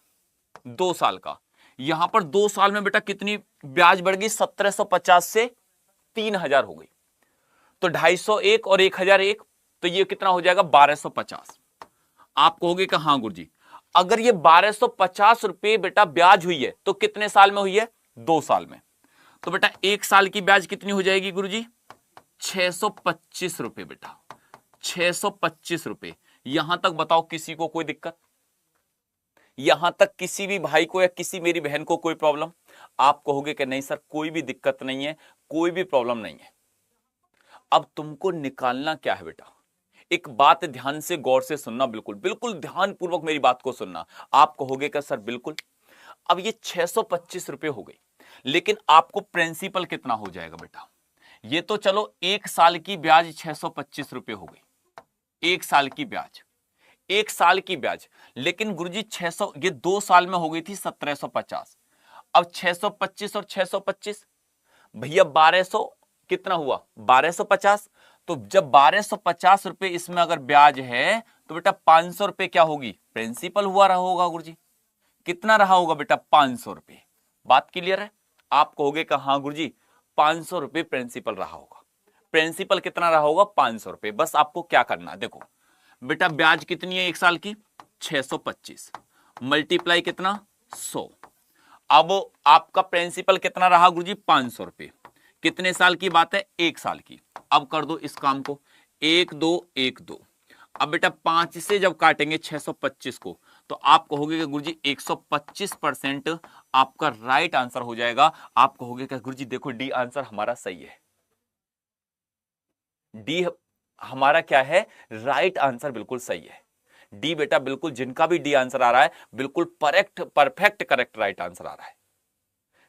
2 साल का, यहां पर 2 साल में बेटा कितनी ब्याज बढ़ गई, 1750 से 3000 हो गई, तो 250 और 1001, तो ये कितना हो जाएगा 1250। आप कहोगे कि हाँ गुरुजी, अगर ये 1250 रुपए बेटा ब्याज हुई है तो कितने साल में हुई है, 2 साल में। तो बेटा 1 साल की ब्याज कितनी हो जाएगी गुरुजी, 625 रुपए बेटा, 625 रुपए। यहां तक बताओ किसी को कोई दिक्कत, यहां तक किसी भी भाई को या किसी मेरी बहन को कोई प्रॉब्लम? आप कहोगे कि नहीं सर कोई भी दिक्कत नहीं है, कोई भी प्रॉब्लम नहीं है। अब तुमको निकालना क्या है बेटा, एक बात ध्यान से गौर से सुनना, बिल्कुल बिल्कुल ध्यान पूर्वक मेरी बात को सुनना। आप कहोगे कि सर बिल्कुल, अब ये 625 रुपए हो गई, लेकिन आपको प्रिंसिपल कितना हो जाएगा बेटा, ये तो चलो 1 साल की ब्याज 625 रुपए हो गई, 1 साल की ब्याज, 1 साल की ब्याज। लेकिन गुरुजी 600, ये 2 साल में हो गई थी 1750। अब 625 और 625 भैया 1200 कितना हुआ, 1250। तो जब 1250 रुपए इसमें अगर ब्याज है तो बेटा 500 रुपए क्या होगी, प्रिंसिपल हुआ रहा होगा गुरुजी। कितना रहा होगा बेटा, 500 रुपए। बात क्लियर है? आप कहोगे कि हाँ गुरुजी 500 रुपए प्रिंसिपल रहा होगा। प्रिंसिपल कितना रहा होगा, 500 रुपए। बस आपको क्या करना है, देखो बेटा ब्याज कितनी है 1 साल की, 625 मल्टीप्लाई कितना, 100। अब आपका प्रिंसिपल कितना रहा गुरुजी, 500 रुपए। कितने साल की बात है, 1 साल की। अब कर दो इस काम को, 1 2 1 2। अब बेटा 5 से जब काटेंगे 625 को, तो आप कहोगे कि गुरुजी 125% आपका राइट आंसर हो जाएगा। आप कहोगे कि गुरुजी देखो डी आंसर हमारा सही है, डी हमारा क्या है, राइट आंसर बिल्कुल सही है। डी बेटा बिल्कुल, जिनका भी डी आंसर आ रहा है बिल्कुल परफेक्ट करेक्ट राइट आंसर आ रहा है।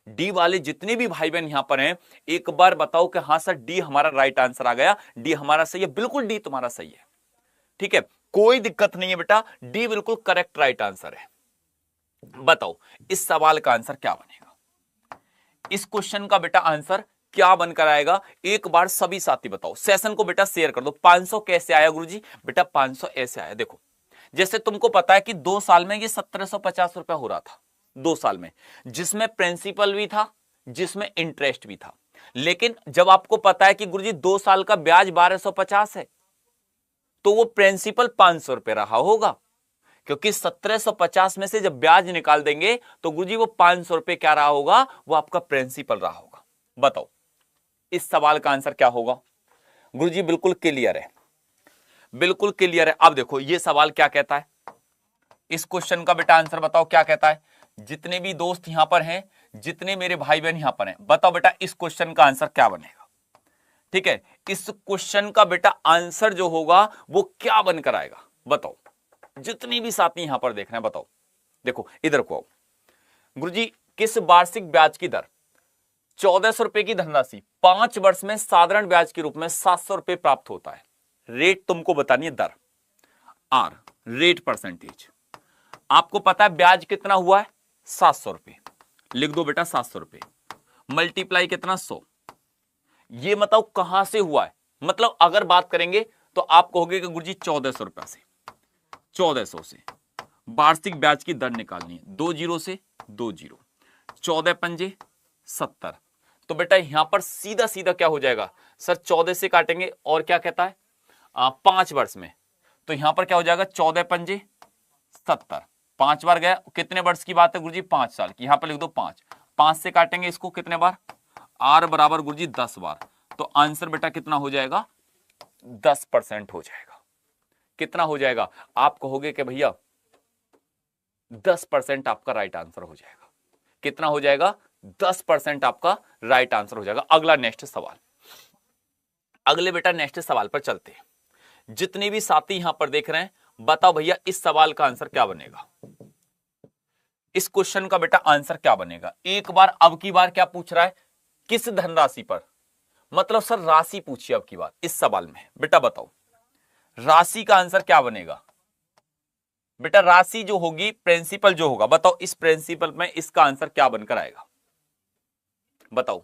डी वाले जितने भी भाई बहन यहां पर हैं, एक बार बताओ कि हाँ सर डी हमारा राइट आंसर आ गया, डी हमारा सही है। बिल्कुल डी तुम्हारा सही है, ठीक है, कोई दिक्कत नहीं है बेटा, डी बिल्कुल करेक्ट राइट आंसर है। बताओ इस सवाल का आंसर क्या बनेगा, इस क्वेश्चन का बेटा आंसर क्या बनकर आएगा, एक बार सभी साथी बताओ। सेशन को बेटा शेयर कर दो। 500 कैसे आया गुरुजी? बेटा 500 ऐसे आया, देखो जैसे तुमको पता है कि 2 साल में ये 1750 रुपया हो रहा था, 2 साल में, जिसमें प्रिंसिपल भी था, जिसमें इंटरेस्ट भी था। लेकिन जब आपको पता है कि गुरुजी 2 साल का ब्याज 1250 है, तो वो प्रिंसिपल 500 रुपए रहा होगा, क्योंकि 1750 में से जब ब्याज निकाल देंगे तो गुरुजी वो 500 रुपए क्या रहा होगा, वो आपका प्रिंसिपल रहा होगा। बताओ इस सवाल का आंसर क्या होगा? गुरुजी बिल्कुल क्लियर है, बिल्कुल क्लियर है। अब देखो ये सवाल क्या कहता है, इस क्वेश्चन का बेटा आंसर बताओ क्या कहता है। जितने भी दोस्त यहां पर हैं, जितने मेरे भाई बहन यहां पर हैं, बताओ बेटा इस क्वेश्चन का आंसर क्या बनेगा। ठीक है, इस क्वेश्चन का बेटा आंसर जो होगा वो क्या बनकर आएगा, बताओ। जितनी भी साथी यहां पर देख रहे हैं बताओ। देखो इधर को आओ। गुरुजी किस वार्षिक ब्याज की दर 1400 रुपए की धनराशि 5 वर्ष में साधारण ब्याज के रूप में 700 रुपए प्राप्त होता है। रेट तुमको बतानी है, दर आर, रेट परसेंटेज। आपको पता है ब्याज कितना हुआ है, 700 रुपए, लिख दो बेटा 700 रुपए, मल्टीप्लाई कितना 100। ये बताओ कहां से हुआ है, मतलब अगर बात करेंगे तो आप कहोगे कि गुरुजी 1400 रुपया से, 1400 से वार्षिक ब्याज की दर निकालनी है, 2 जीरो से 2 जीरो, 14 पंजे 70। तो बेटा यहां पर सीधा सीधा क्या हो जाएगा सर, 14 से काटेंगे और क्या कहता है 5 वर्ष में, तो यहां पर क्या हो जाएगा 14 पंजे 70, 5 बार गया, कितने वर्ष की बात है गुरुजी, 5 साल की। यहां पर लिख दो 5 से काटेंगे इसको कितने बार, आर बराबर गुरुजी 10 बार, तो आंसर बेटा कितना हो जाएगा 10% हो जाएगा। कितना हो जाएगा, आप कहोगे कि भैया 10% आपका राइट आंसर हो जाएगा। कितना हो जाएगा, 10% आपका राइट आंसर हो जाएगा। अगला नेक्स्ट सवाल, अगले बेटा नेक्स्ट सवाल पर चलते हैं। जितने भी साथी यहां पर देख रहे हैं बताओ भैया इस सवाल का आंसर क्या बनेगा, इस क्वेश्चन का बेटा आंसर क्या बनेगा। एक बार अब की बार क्या पूछ रहा है, किस धनराशि पर, मतलब सर राशि पूछिए अब की बार इस सवाल में। बेटा बताओ राशि का आंसर क्या बनेगा। बेटा राशि जो होगी, प्रिंसिपल जो होगा, बताओ इस प्रिंसिपल में इसका आंसर क्या बनकर आएगा, बताओ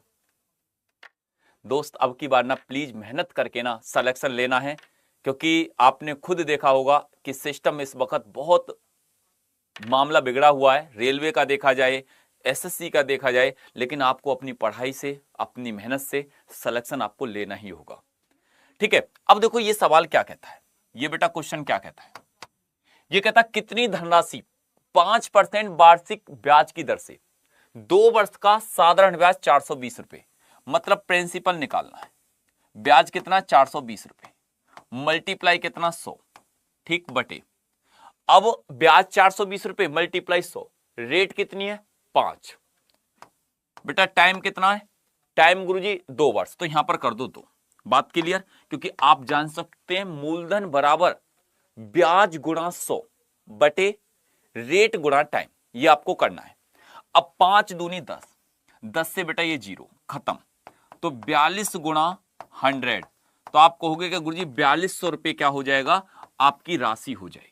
दोस्त। अब की बार ना प्लीज मेहनत करके ना सिलेक्शन लेना है, क्योंकि आपने खुद देखा होगा कि सिस्टम इस वक्त बहुत मामला बिगड़ा हुआ है। रेलवे का देखा जाए, एसएससी का देखा जाए, लेकिन आपको अपनी पढ़ाई से, अपनी मेहनत से सिलेक्शन आपको लेना ही होगा। ठीक है, अब देखो ये सवाल क्या कहता है, ये बेटा क्वेश्चन क्या कहता है, ये कहता है कितनी धनराशि 5% वार्षिक ब्याज की दर से 2 वर्ष का साधारण ब्याज 420 रुपए, मतलब प्रिंसिपल निकालना है, ब्याज कितना 420 रुपए, मल्टीप्लाई कितना 100, ठीक, बटे अब ब्याज 420 रुपए मल्टीप्लाई 100, रेट कितनी है 5। बेटा टाइम कितना है, टाइम गुरुजी 2 वर्ष, तो यहां पर कर दो 2। बात क्लियर, क्योंकि आप जान सकते हैं मूलधन बराबर ब्याज गुणा 100 बटे रेट गुणा टाइम, ये आपको करना है। अब 5 दूनी 10, 10 से बेटा ये 0 खत्म, तो 42 गुणा 100, तो आप कहोगे कि गुरुजी 4200 रुपए क्या हो जाएगा, आपकी राशि हो जाएगी।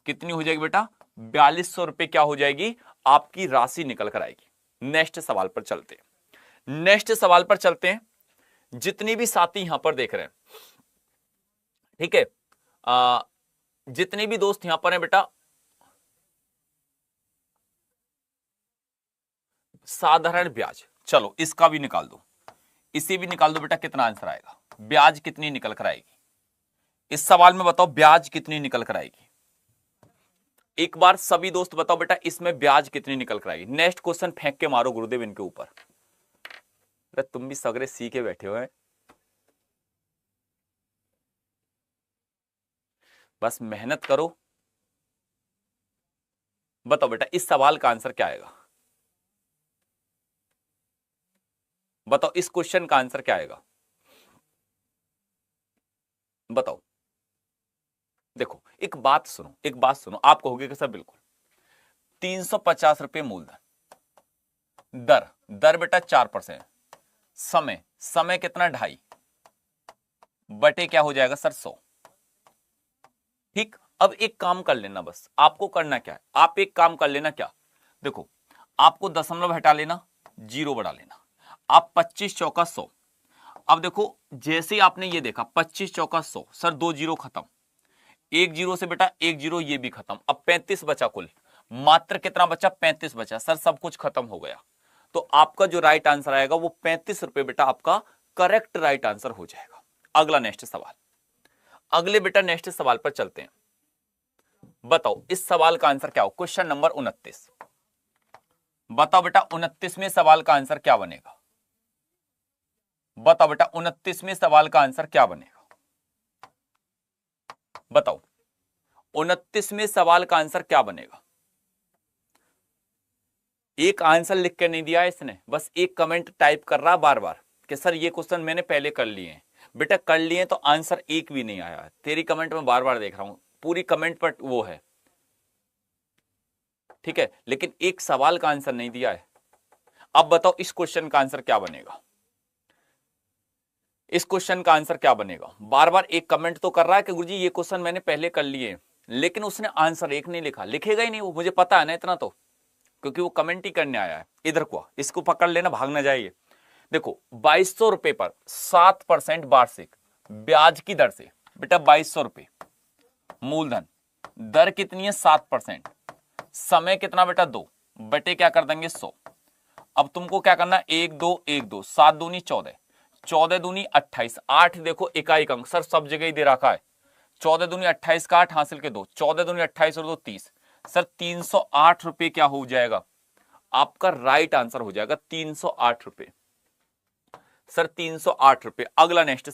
कितनी हो जाएगी बेटा, 4200 रुपए क्या हो जाएगी, आपकी राशि निकल कर आएगी। नेक्स्ट सवाल पर चलते हैं, नेक्स्ट सवाल पर चलते हैं। जितनी भी साथी यहां पर देख रहे हैं, ठीक है, जितने भी दोस्त यहां पर हैं बेटा, साधारण ब्याज, चलो इसका भी निकाल दो, इसे भी निकाल दो बेटा, कितना आंसर आएगा, ब्याज कितनी निकल कर आएगी इस सवाल में, बताओ ब्याज कितनी निकल कर आएगी। एक बार सभी दोस्त बताओ बेटा इसमें ब्याज कितनी निकल कर आएगी। नेक्स्ट क्वेश्चन फेंक के मारो गुरुदेव इनके ऊपर, तुम भी सगरे सी के बैठे हो हैं, बस मेहनत करो। बताओ बेटा इस सवाल का आंसर क्या आएगा, बताओ इस क्वेश्चन का आंसर क्या आएगा। बताओ, देखो एक बात सुनो, आप कहोगे कि सर बिल्कुल 350 रुपये मूलधन, दर बेटा 4%, समय कितना 2.5 बटे क्या हो जाएगा सर 100। ठीक, अब एक काम कर लेना, बस आपको करना क्या है, आप एक काम कर लेना, क्या देखो, आपको दशमलव हटा लेना, जीरो बढ़ा लेना, आप 25 चौका 100। अब देखो जैसे ही आपने ये देखा 25 चौका 100, सर 2 जीरो खत्म, 1 जीरो से बेटा 1 जीरो ये भी खत्म, अब 35 बचा, कुल मात्र कितना बचा, 35 बचा, सर सब कुछ खत्म हो गया। तो आपका जो राइट आंसर आएगा वो 35 रुपए बेटा आपका करेक्ट राइट आंसर हो जाएगा। अगला नेक्स्ट सवाल, अगले बेटा नेक्स्ट सवाल पर चलते हैं। बताओ इस सवाल का आंसर क्या हो, क्वेश्चन नंबर 29। बताओ बेटा 29वें सवाल का आंसर क्या बनेगा, बताओ बेटा 29वें सवाल का आंसर क्या बनेगा, बताओ 29वें सवाल का आंसर क्या बनेगा। एक आंसर लिख के नहीं दिया है इसने, बस एक कमेंट टाइप कर रहा बार बार कि सर ये क्वेश्चन मैंने पहले कर लिए हैं। बेटा कर लिए तो आंसर एक भी नहीं आया है, तेरी कमेंट में बार बार देख रहा हूं, पूरी कमेंट पर वो है, ठीक है, लेकिन एक सवाल का आंसर नहीं दिया है। अब बताओ इस क्वेश्चन का आंसर क्या बनेगा, इस क्वेश्चन का आंसर क्या बनेगा। बार बार एक कमेंट तो कर रहा है कि गुरुजी ये क्वेश्चन मैंने पहले कर लिए, लेकिन उसने आंसर एक नहीं लिखा, लिखेगा ही नहीं वो, मुझे पता है ना इतना तो, क्योंकि वो कमेंट ही करने आया है। इधर को इसको पकड़ लेना, भाग ना जाइए। देखो 2200 रुपए पर 7% वार्षिक ब्याज की दर से बेटा 2200 रुपए मूलधन, दर कितनी है 7%, समय कितना बेटा 2 बटे क्या कर देंगे 100। अब तुमको क्या करना, 1 2 1 2, 7 दूनी 14, 14 दूनी 28, 8 देखो इकाई अंक सर सब जगह ही दे रखा है, 14 दूनी 28 का 8 हासिल के 2, 14 दूनी 28 और 2 30, सर 308 रुपए क्या हो जाएगा, आपका राइट आंसर हो जाएगा 308 रुपए, सर 308 रुपए। अगला नेक्स्ट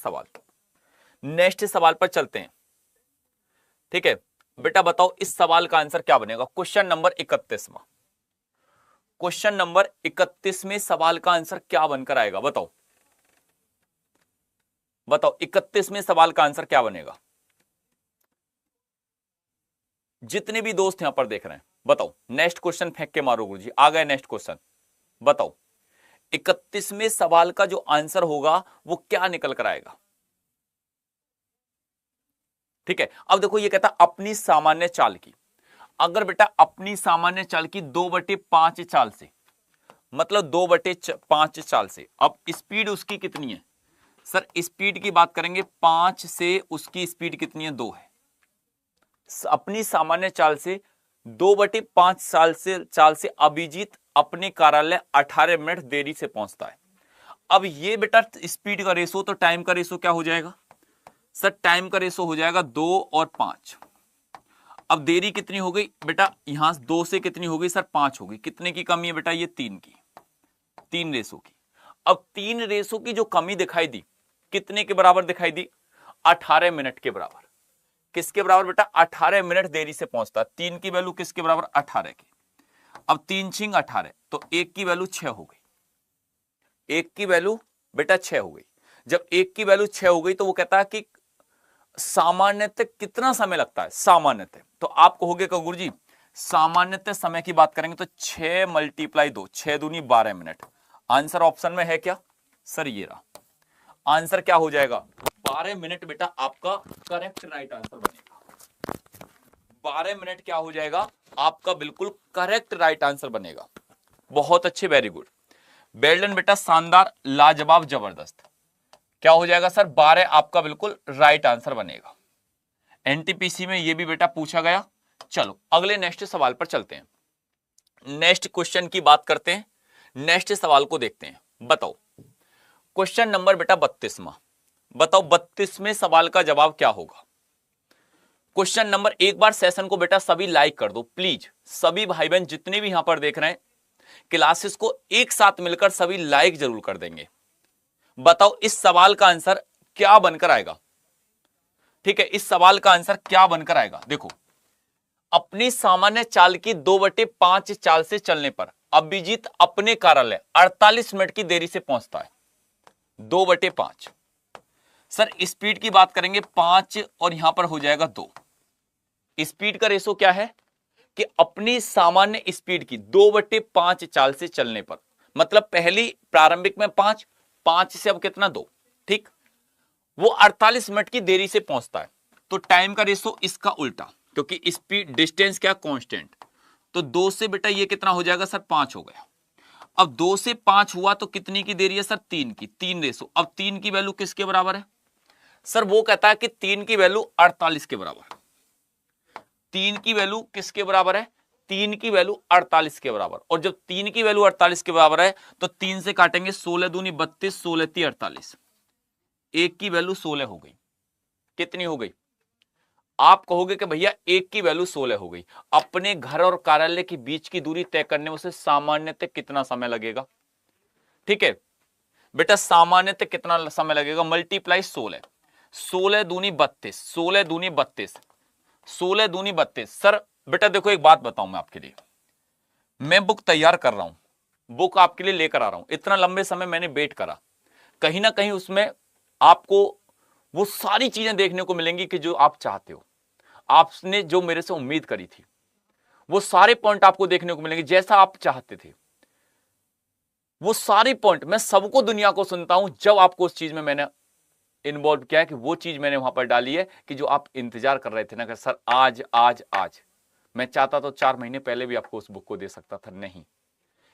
सवाल पर चलते हैं, ठीक है बेटा। बताओ इस सवाल का आंसर क्या बनेगा, क्वेश्चन नंबर 31वां, क्वेश्चन नंबर 31 में सवाल का आंसर क्या बनकर आएगा, बताओ बताओ 31 में सवाल का आंसर क्या बनेगा। जितने भी दोस्त यहां पर देख रहे हैं बताओ, नेक्स्ट क्वेश्चन फेंक के मारो गुरुजी, आ गए नेक्स्ट क्वेश्चन। बताओ 31वें सवाल का जो आंसर होगा वो क्या निकल कर आएगा, ठीक है। अब देखो ये कहता अपनी सामान्य चाल की, अगर बेटा अपनी सामान्य चाल की 2/5 चाल से, मतलब 2/5 चाल से, अब स्पीड उसकी कितनी है सर, स्पीड की बात करेंगे 5 से उसकी स्पीड कितनी है 2 है। अपनी सामान्य चाल से 2/5 चाल से अभिजीत अपने कार्यालय 18 मिनट देरी से पहुंचता है। अब ये बेटा स्पीड का रेशो, तो टाइम का रेशो क्या हो जाएगा सर, टाइम का रेशो हो जाएगा 2 और 5। अब देरी कितनी हो गई बेटा, यहां 2 से कितनी हो गई सर 5 हो गई, कितने की कमी है बेटा, ये 3 की, 3 रेशो की। अब 3 रेशो की जो कमी दिखाई दी कितने के बराबर दिखाई दी, 18 मिनट के बराबर। किसके बराबर बेटा, 18 मिनट देरी से पहुंचता, 3 की वैल्यू किसके बराबर 18 की। अब 3 छिंग 18, तो 1 की वैल्यू 6 हो गई, 1 की वैल्यू बेटा 6 हो गई। जब 1 की वैल्यू 6 हो गई तो वो कहता है कि सामान्यतः कितना समय लगता है, सामान्यतः, तो आप कहोगे कि गुरुजी सामान्यतः समय की बात करेंगे तो 6 × 2, 6 दूनी 12 मिनट। आंसर ऑप्शन में है क्या सर, ये रहा आंसर, क्या हो जाएगा 12 मिनट बेटा आपका करेक्ट राइट आंसर बनेगा। 12 मिनट क्या हो जाएगा आपका बिल्कुल करेक्ट राइट आंसर बनेगा। बहुत अच्छे, वेरी गुड, वेल बेटा, शानदार, लाजवाब, जबरदस्त। क्या हो जाएगा सर 12 आपका बिल्कुल राइट आंसर बनेगा। एनटीपीसी में ये भी बेटा पूछा गया। चलो अगले नेक्स्ट सवाल पर चलते हैं, नेक्स्ट क्वेश्चन की बात करते हैं, नेक्स्ट सवाल को देखते हैं। बताओ क्वेश्चन नंबर बेटा 32वां, बताओ 32वें सवाल का जवाब क्या होगा। क्वेश्चन नंबर, एक बार सेशन को बेटा सभी लाइक कर दो प्लीज, सभी भाई बहन जितने भी यहां पर देख रहे हैं क्लासेस को एक साथ मिलकर सभी लाइक जरूर कर देंगे। बताओ इस सवाल का आंसर क्या बनकर आएगा, ठीक है, इस सवाल का आंसर क्या बनकर आएगा। देखो अपनी सामान्य चाल की 2/5 चाल से चलने पर अभिजीत अपने कार्यालय 48 मिनट की देरी से पहुंचता है, 2/5। सर स्पीड की बात करेंगे 5 और यहां पर हो जाएगा 2। स्पीड का रेशो क्या है कि अपनी सामान्य स्पीड की 2/5 चाल से चलने पर, मतलब पहली प्रारंभिक में 5 से अब कितना 2, ठीक, वो 48 मिनट की देरी से पहुंचता है। तो टाइम का रेशो इसका उल्टा, क्योंकि स्पीड डिस्टेंस क्या कांस्टेंट, तो 2 से बेटा ये कितना हो जाएगा सर 5 हो गया। अब 2 से 5 हुआ तो कितनी की देरी है सर 3 की, 3 रेशो। अब 3 की वैल्यू किसके बराबर है सर, वो कहता है कि 3 की वैल्यू 48 के बराबर है। 3 की वैल्यू किसके बराबर है, 3 की वैल्यू 48 के बराबर। और जब 3 की वैल्यू 48 के बराबर है तो 3 से काटेंगे 16 दूनी 32, 16 ती 48, एक की वैल्यू 16 हो गई। कितनी हो गई, आप कहोगे कि भैया एक की वैल्यू 16 हो गई। अपने घर और कार्यालय के बीच की दूरी तय करने में उसे सामान्यतः कितना समय लगेगा, ठीक है बेटा, सामान्यतः कितना समय लगेगा, मल्टीप्लाई 16, 16 दूनी 32, 16 दूनी 32, 16 दूनी 32। सर बेटा देखो एक बात बताऊं मैं आपके लिए, मैं बुक तैयार कर रहा हूं, बुक आपके लिए लेकर आ रहा हूं, इतना लंबे समय मैंने वेट करा, कहीं ना कहीं उसमें आपको वो सारी चीजें देखने को मिलेंगी कि जो आप चाहते हो, आपने जो मेरे से उम्मीद करी थी, वो सारे पॉइंट आपको देखने को मिलेंगे जैसा आप चाहते थे। वो सारी पॉइंट मैं सबको दुनिया को सुनता हूं, जब आपको उस चीज में मैंने इन्वॉल्व किया है कि वो चीज मैंने वहां पर डाली है कि जो आप इंतजार कर रहे थे ना कि सर आज आज आज, मैं चाहता तो 4 महीने पहले भी आपको उस बुक को दे सकता था, नहीं,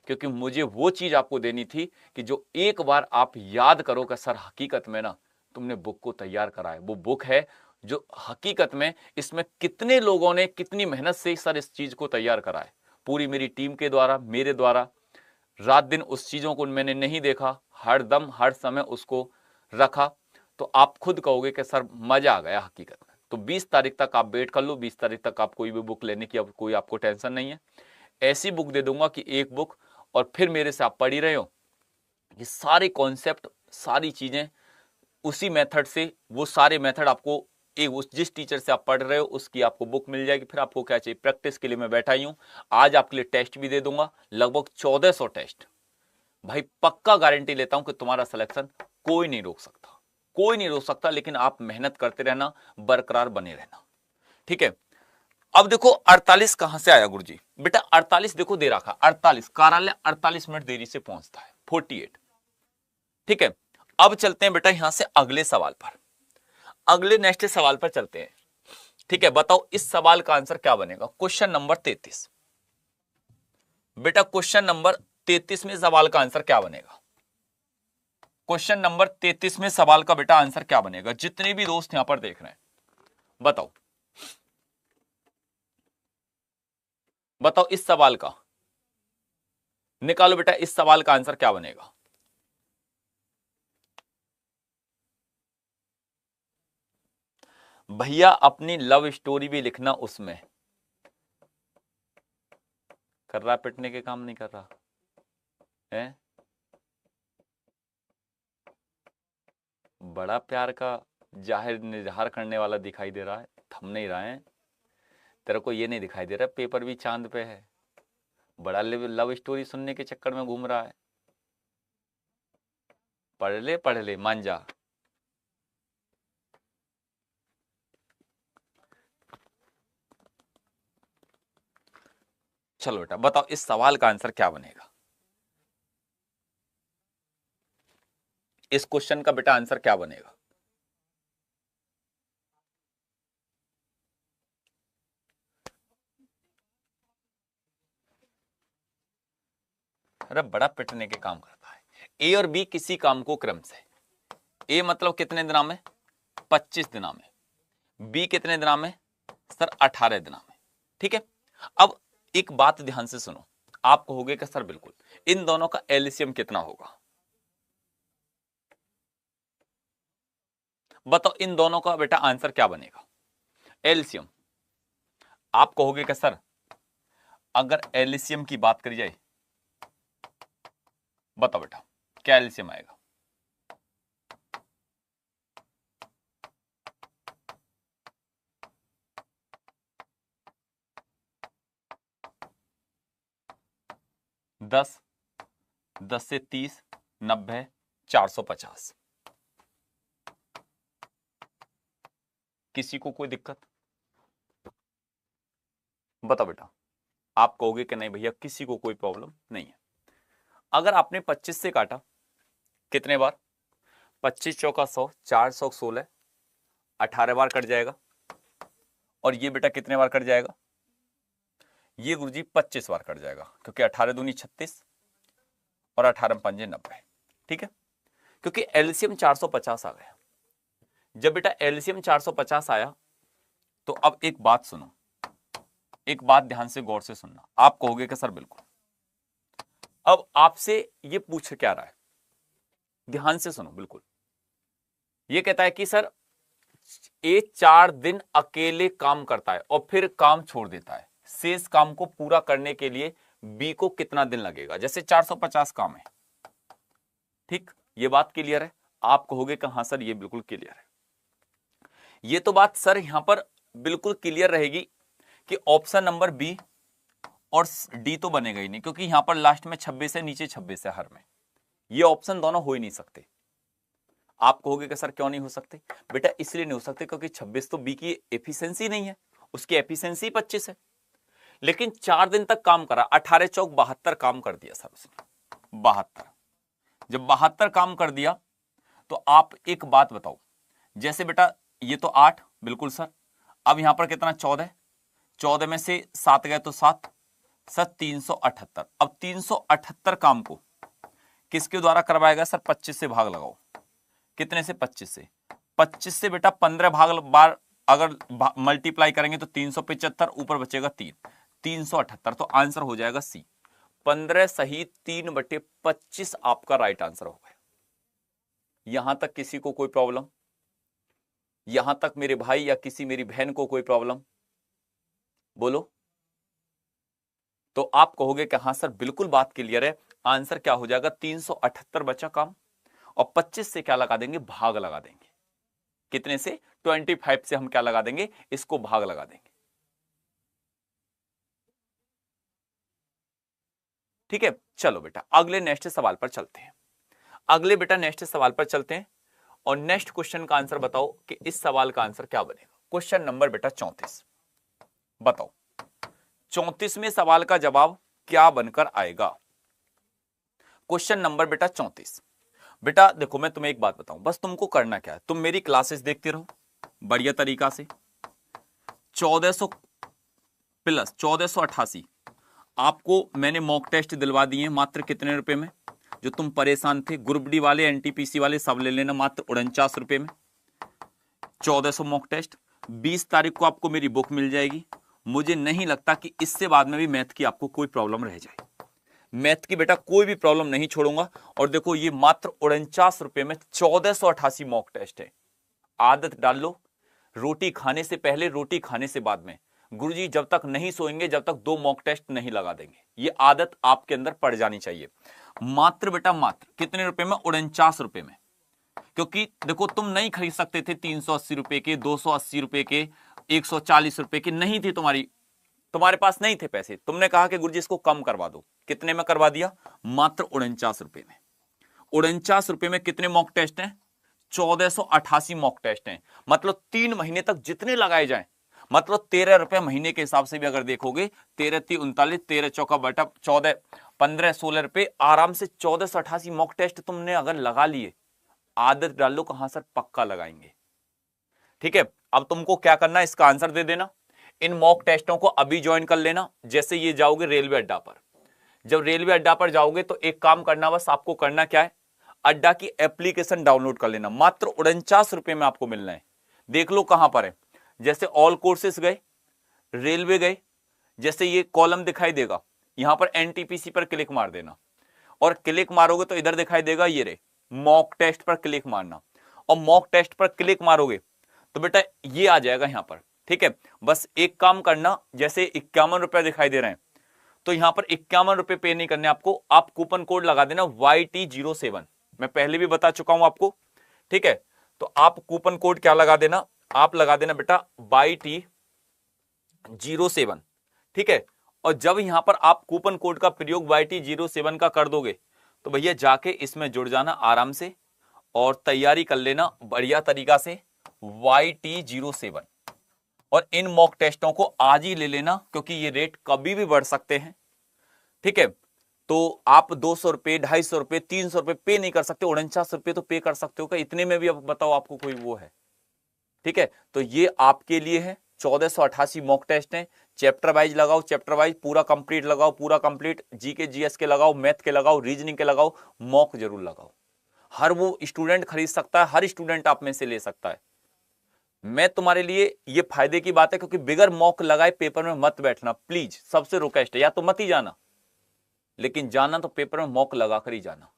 क्योंकि मुझे वो चीज आपको देनी थी कि जो एक बार आप याद करो कि सर हकीकत में ना तुमने बुक को तैयार करा है। वो बुक है जो हकीकत में इसमें कितने लोगों ने कितनी मेहनत से सर इस चीज को तैयार करा है, पूरी मेरी टीम के द्वारा, मेरे द्वारा, रात दिन उस चीजों को मैंने नहीं देखा, हर दम हर समय उसको रखा। तो आप खुद कहोगे कि सर मजा आ गया हकीकत में। तो 20 तारीख तक आप वेट कर लो, 20 तारीख तक आप कोई भी बुक लेने की अब कोई आपको टेंशन नहीं है। ऐसी बुक दे दूंगा कि एक बुक और फिर मेरे से आप पढ़ ही रहे हो, ये सारे कॉन्सेप्ट सारी चीजें उसी मेथड से, वो सारे मेथड आपको एक उस जिस टीचर से आप पढ़ रहे हो उसकी आपको बुक मिल जाएगी। फिर आपको क्या चाहिए, प्रैक्टिस के लिए मैं बैठा ही हूं। आज आपके लिए टेस्ट भी दे दूंगा, लगभग 1400 टेस्ट। भाई पक्का गारंटी लेता हूं कि तुम्हारा सिलेक्शन कोई नहीं रोक सकता, कोई नहीं रोक सकता, लेकिन आप मेहनत करते रहना, बरकरार बने रहना, ठीक है। अब देखो 48 कहां से आया गुरुजी, बेटा 48 देखो दे रखा, 48 कार्यालय 48 मिनट देरी से पहुंचता है, 48, ठीक है। अब चलते हैं बेटा यहां से अगले सवाल पर, अगले नेक्स्ट सवाल पर चलते हैं, ठीक है। बताओ इस सवाल का आंसर क्या बनेगा, क्वेश्चन नंबर 33। बेटा क्वेश्चन नंबर 33 में सवाल का आंसर क्या बनेगा, क्वेश्चन नंबर 33 में सवाल का बेटा आंसर क्या बनेगा, जितने भी दोस्त यहां पर देख रहे हैं बताओ, बताओ इस सवाल का निकालो बेटा, इस सवाल का आंसर क्या बनेगा। भैया अपनी लव स्टोरी भी लिखना उसमें, कर रहा पिटने के काम नहीं कर रहा है, बड़ा प्यार का जाहिर निजहार करने वाला दिखाई दे रहा है, थम नहीं रहा है, तेरे को ये नहीं दिखाई दे रहा पेपर भी चांद पे है, बड़ा लव स्टोरी सुनने के चक्कर में घूम रहा है, पढ़ ले मान जा। चलो बेटा बताओ इस सवाल का आंसर क्या बनेगा, इस क्वेश्चन का बेटा आंसर क्या बनेगा। अरे बड़ा पिटने के काम करता है। ए और बी किसी काम को क्रम से, ए मतलब कितने दिना में, 25 दिना में, बी कितने दिना में सर 18 दिना में, ठीक है। अब एक बात ध्यान से सुनो, आप कहोगे कि सर बिल्कुल इन दोनों का एलसीएम कितना होगा, बताओ इन दोनों का बेटा आंसर क्या बनेगा एलसीएम। आप कहोगे कि सर अगर एलसीएम की बात करी जाए, बताओ बेटा क्या एलसीएम आएगा, दस, 10 से 30, 90, 450, किसी को कोई दिक्कत? बताओ बेटा, आप कहोगे कि नहीं भैया किसी को कोई प्रॉब्लम नहीं है। अगर आपने 25 से काटा कितने बार? 25 चौका 100, 416, 18 बार कट जाएगा। और ये बेटा कितने बार कट जाएगा? ये गुरुजी 25 बार कट जाएगा, क्योंकि 18 दूनी 36 और 18 पंजे 90। ठीक है, क्योंकि एलसीएम 450 आ गया। जब बेटा एलसीएम 450 आया तो अब एक बात सुनो, एक बात ध्यान से गौर से सुनना। आप कहोगे कि सर बिल्कुल, अब आपसे ये पूछ क्या रहा है, ध्यान से सुनो बिल्कुल। ये कहता है कि सर ए 4 दिन अकेले काम करता है और फिर काम छोड़ देता है, शेष काम को पूरा करने के लिए बी को कितना दिन लगेगा? जैसे 450 काम है, ठीक, ये बात क्लियर है? आप कहोगे कि हाँ सर ये बिल्कुल क्लियर है। ये तो बात सर यहां पर बिल्कुल क्लियर रहेगी कि ऑप्शन नंबर बी और डी तो बनेगा ही नहीं, क्योंकि यहां पर लास्ट में 26 है, नीचे 26 है हर में। ये ऑप्शन दोनों हो ही नहीं सकते। आप कहोगे कि सर क्यों नहीं हो सकते? बेटा इसलिए नहीं हो सकते क्योंकि 26 तो बी की एफिशिएंसी नहीं है, उसकी एफिशिएंसी 25 है। लेकिन 4 दिन तक काम करा, 18 चौक 72 काम कर दिया सर उसने, 72। जब 72 काम कर दिया तो आप एक बात बताओ, जैसे बेटा ये तो 8, बिल्कुल सर। अब यहां पर कितना? 14, 14 में से 7 गए तो 7, सर 378। अब 378 काम को किसके द्वारा करवाएगा सर? 25 से भाग लगाओ। कितने से? 25 से। 25 से बेटा 15 भाग बार अगर मल्टीप्लाई करेंगे तो 375, ऊपर बचेगा 3, 378। तो आंसर हो जाएगा सी, 15 सही 3/25 आपका राइट आंसर हो गया। यहां तक किसी को कोई प्रॉब्लम? यहां तक मेरे भाई या किसी मेरी बहन को कोई प्रॉब्लम? बोलो। तो आप कहोगे कि हाँ सर बिल्कुल बात क्लियर है। आंसर क्या हो जाएगा? 378 बचा काम, और 25 से क्या लगा देंगे? भाग लगा देंगे। कितने से? 25 से हम क्या लगा देंगे? इसको भाग लगा देंगे। ठीक है, चलो बेटा अगले नेक्स्ट सवाल पर चलते हैं। अगले बेटा नेक्स्ट सवाल पर चलते हैं और नेक्स्ट क्वेश्चन का आंसर बताओ कि इस सवाल का आंसर क्या बनेगा। क्वेश्चन नंबर बेटा 34 बताओ, 34वें सवाल का जवाब क्या बनकर आएगा? क्वेश्चन नंबर बेटा 34। बेटा देखो मैं तुम्हें एक बात बताऊं, बस तुमको करना क्या है, तुम मेरी क्लासेस देखते रहो बढ़िया तरीका से। 1400 प्लस 1488 आपको मैंने मॉक टेस्ट दिलवा दिए मात्र कितने रुपए में? जो तुम परेशान थे, ग्रुप डी वाले एनटीपीसी वाले सब ले लेना, मात्र 49 रुपए में 1400 मॉक टेस्ट। 20 तारीख को आपको मेरी बुक मिल जाएगी। मुझे नहीं लगता कि इससे बाद में भी मैथ की आपको कोई प्रॉब्लम रह जाए। मैथ की बेटा कोई भी प्रॉब्लम नहीं छोड़ूंगा। और देखो ये मात्र 49 रुपए में 1488 मॉक टेस्ट है। आदत डाल लो, रोटी खाने से पहले, रोटी खाने से बाद में। गुरुजी जब तक नहीं सोएंगे जब तक 2 मॉक टेस्ट नहीं लगा देंगे। ये आदत आपके अंदर पड़ जानी चाहिए। मात्र बेटा मात्र कितने रुपए में? 49 रुपए में। क्योंकि देखो तुम नहीं खरीद सकते थे 380 रुपए के, 280 रुपए के, 140 रुपए के, नहीं थी तुम्हारे पास नहीं थे पैसे। तुमने कहा कि गुरुजी इसको कम करवा दो। कितने में करवा दिया? मात्र 49 रुपए में। 49 रुपए में कितने मॉक टेस्ट हैं? 1488 मॉक टेस्ट हैं। मतलब 3 महीने तक जितने लगाए जाएं, मतलब 13 रुपए महीने के हिसाब से भी अगर देखोगे, 13 3 39, 13 चौका बटा 14, 15 16 रुपए आराम से 1488 मॉक टेस्ट तुमने अगर लगा लिए। आदत डाल लो, कहां सर? पक्का लगाएंगे। ठीक है, अब तुमको क्या करना है, इसका आंसर दे देना। इन मॉक टेस्टों को अभी ज्वाइन कर लेना। जैसे ये जाओगे रेलवे अड्डा पर, जब रेलवे अड्डा पर जाओगे तो एक काम करना, बस आपको करना क्या है, अड्डा की एप्लीकेशन डाउनलोड कर लेना। मात्र 49 रुपए में आपको मिलना है। देख लो कहां पर है। जैसे ऑल कोर्सेस गए, रेलवे गए, जैसे ये कॉलम दिखाई देगा, यहां पर एनटीपीसी पर क्लिक मार देना। और क्लिक मारोगे तो इधर दिखाई देगा ये रे मॉक टेस्ट पर क्लिक मारना। और मॉक टेस्ट पर क्लिक मारोगे तो बेटा ये आ जाएगा यहां पर। ठीक है, बस एक काम करना, जैसे 51 रुपए दिखाई दे रहे हैं तो यहां पर 51 रुपए पे नहीं करने आपको, आप कूपन कोड लगा देना YT07। मैं पहले भी बता चुका हूं आपको। ठीक है, तो आप कूपन कोड क्या लगा देना? आप लगा देना बेटा YT07। ठीक है, और जब यहां पर आप कूपन कोड का प्रयोग YT07 का कर दोगे तो भैया जाके इसमें जुड़ जाना आराम से और तैयारी कर लेना बढ़िया तरीका से। YT07। और इन मॉक टेस्टों को आज ही ले लेना, क्योंकि ये रेट कभी भी बढ़ सकते हैं। ठीक है, तो आप 200 रुपए, 250 रुपए, 300 रुपए पे नहीं कर सकते, 49 रुपए तो पे कर सकते हो क्या? इतने में भी अब बताओ आपको कोई वो है? ठीक है, तो ये आपके लिए है। 1488 मॉक टेस्ट हैं। चैप्टर वाइज लगाओ, चैप्टर वाइज पूरा कंप्लीट लगाओ, पूरा कंप्लीट। जीके जीएस के लगाओ, मैथ के लगाओ, रीजनिंग के लगाओ, मॉक जरूर लगाओ। हर वो स्टूडेंट खरीद सकता है, हर स्टूडेंट आप में से ले सकता है। मैं तुम्हारे लिए ये फायदे की बात है, क्योंकि बिगर मॉक लगाए पेपर में मत बैठना प्लीज, सबसे रिक्वेस्ट है। या तो मत ही जाना, लेकिन जाना तो पेपर में मॉक लगा कर ही जाना।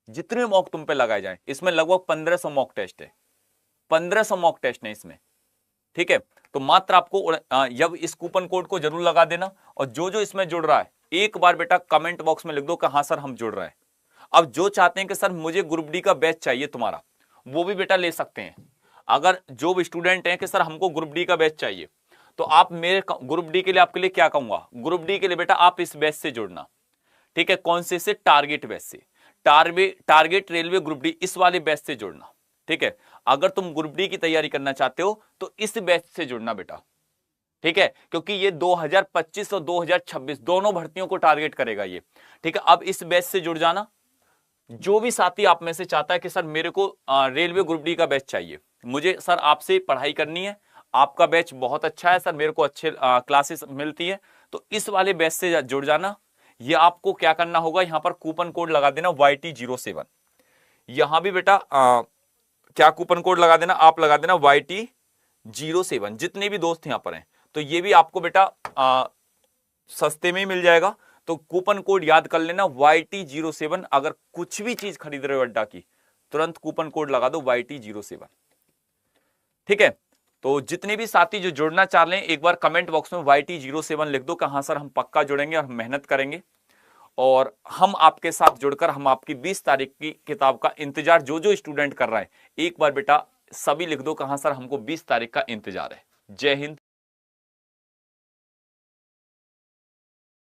जितने मॉक तुम पे लगाए जाए, इसमें लगभग 1500 मॉक टेस्ट है, 1500 मॉक टेस्ट है इसमें। ठीक है, तो मात्र आपको जब इस कूपन कोड को जरूर लगा देना। और जो जो इसमें जुड़ रहा है, एक बार बेटा कमेंट बॉक्स में लिख दो कि हाँ सर हम जुड़ रहे हैं। अब जो चाहते हैं कि सर मुझे ग्रुप डी का बैच चाहिए तुम्हारा, वो भी बेटा ले सकते हैं। अगर जो भी स्टूडेंट हैं कि सर हमको ग्रुप डी का बैच चाहिए, तो आप मेरे ग्रुप डी के लिए, आपके लिए क्या कहूंगा, ग्रुप डी के लिए बेटा आप इस बैच से जुड़ना। ठीक है, कौन से टारगेट बैच से, टारगेट रेलवे ग्रुप डी, इस वाले बैच से जुड़ना। ठीक है, अगर तुम ग्रुप डी की तैयारी करना चाहते हो तो इस बैच से जुड़ना बेटा। ठीक है, क्योंकि ये 2025 और 2026 दोनों भर्तियों को टारगेट करेगा ये। ठीक है, अब इस बैच से जुड़ जाना। जो भी साथी आप में से चाहता है कि सर मेरे को रेलवे ग्रुप डी का बैच चाहिए, मुझे सर आपसे पढ़ाई करनी है, आपका बैच बहुत अच्छा है सर, मेरे को अच्छे क्लासेस मिलती है, तो इस वाले बैच से जुड़ जाना। ये आपको क्या करना होगा, यहां पर कूपन कोड लगा देना YT07। यहां भी बेटा क्या कूपन कोड लगा देना, आप लगा देना YT07। जितने भी दोस्त यहां पर हैं, तो ये भी आपको बेटा सस्ते में ही मिल जाएगा। तो कूपन कोड याद कर लेना YT07। अगर कुछ भी चीज खरीद रहे हो अड्डा की, तुरंत कूपन कोड लगा दो YT07। ठीक है, तो जितने भी साथी जो जुड़ना चाह रहे हैं, एक बार कमेंट बॉक्स में YT07 लिख दो कि हाँ सर हम पक्का जुड़ेंगे और हम मेहनत करेंगे। और हम आपके साथ जुड़कर हम आपकी 20 तारीख की किताब का इंतजार, जो जो स्टूडेंट कर रहा है, एक बार बेटा सभी लिख दो कि हाँ सर हमको 20 तारीख का इंतजार है। जय हिंद।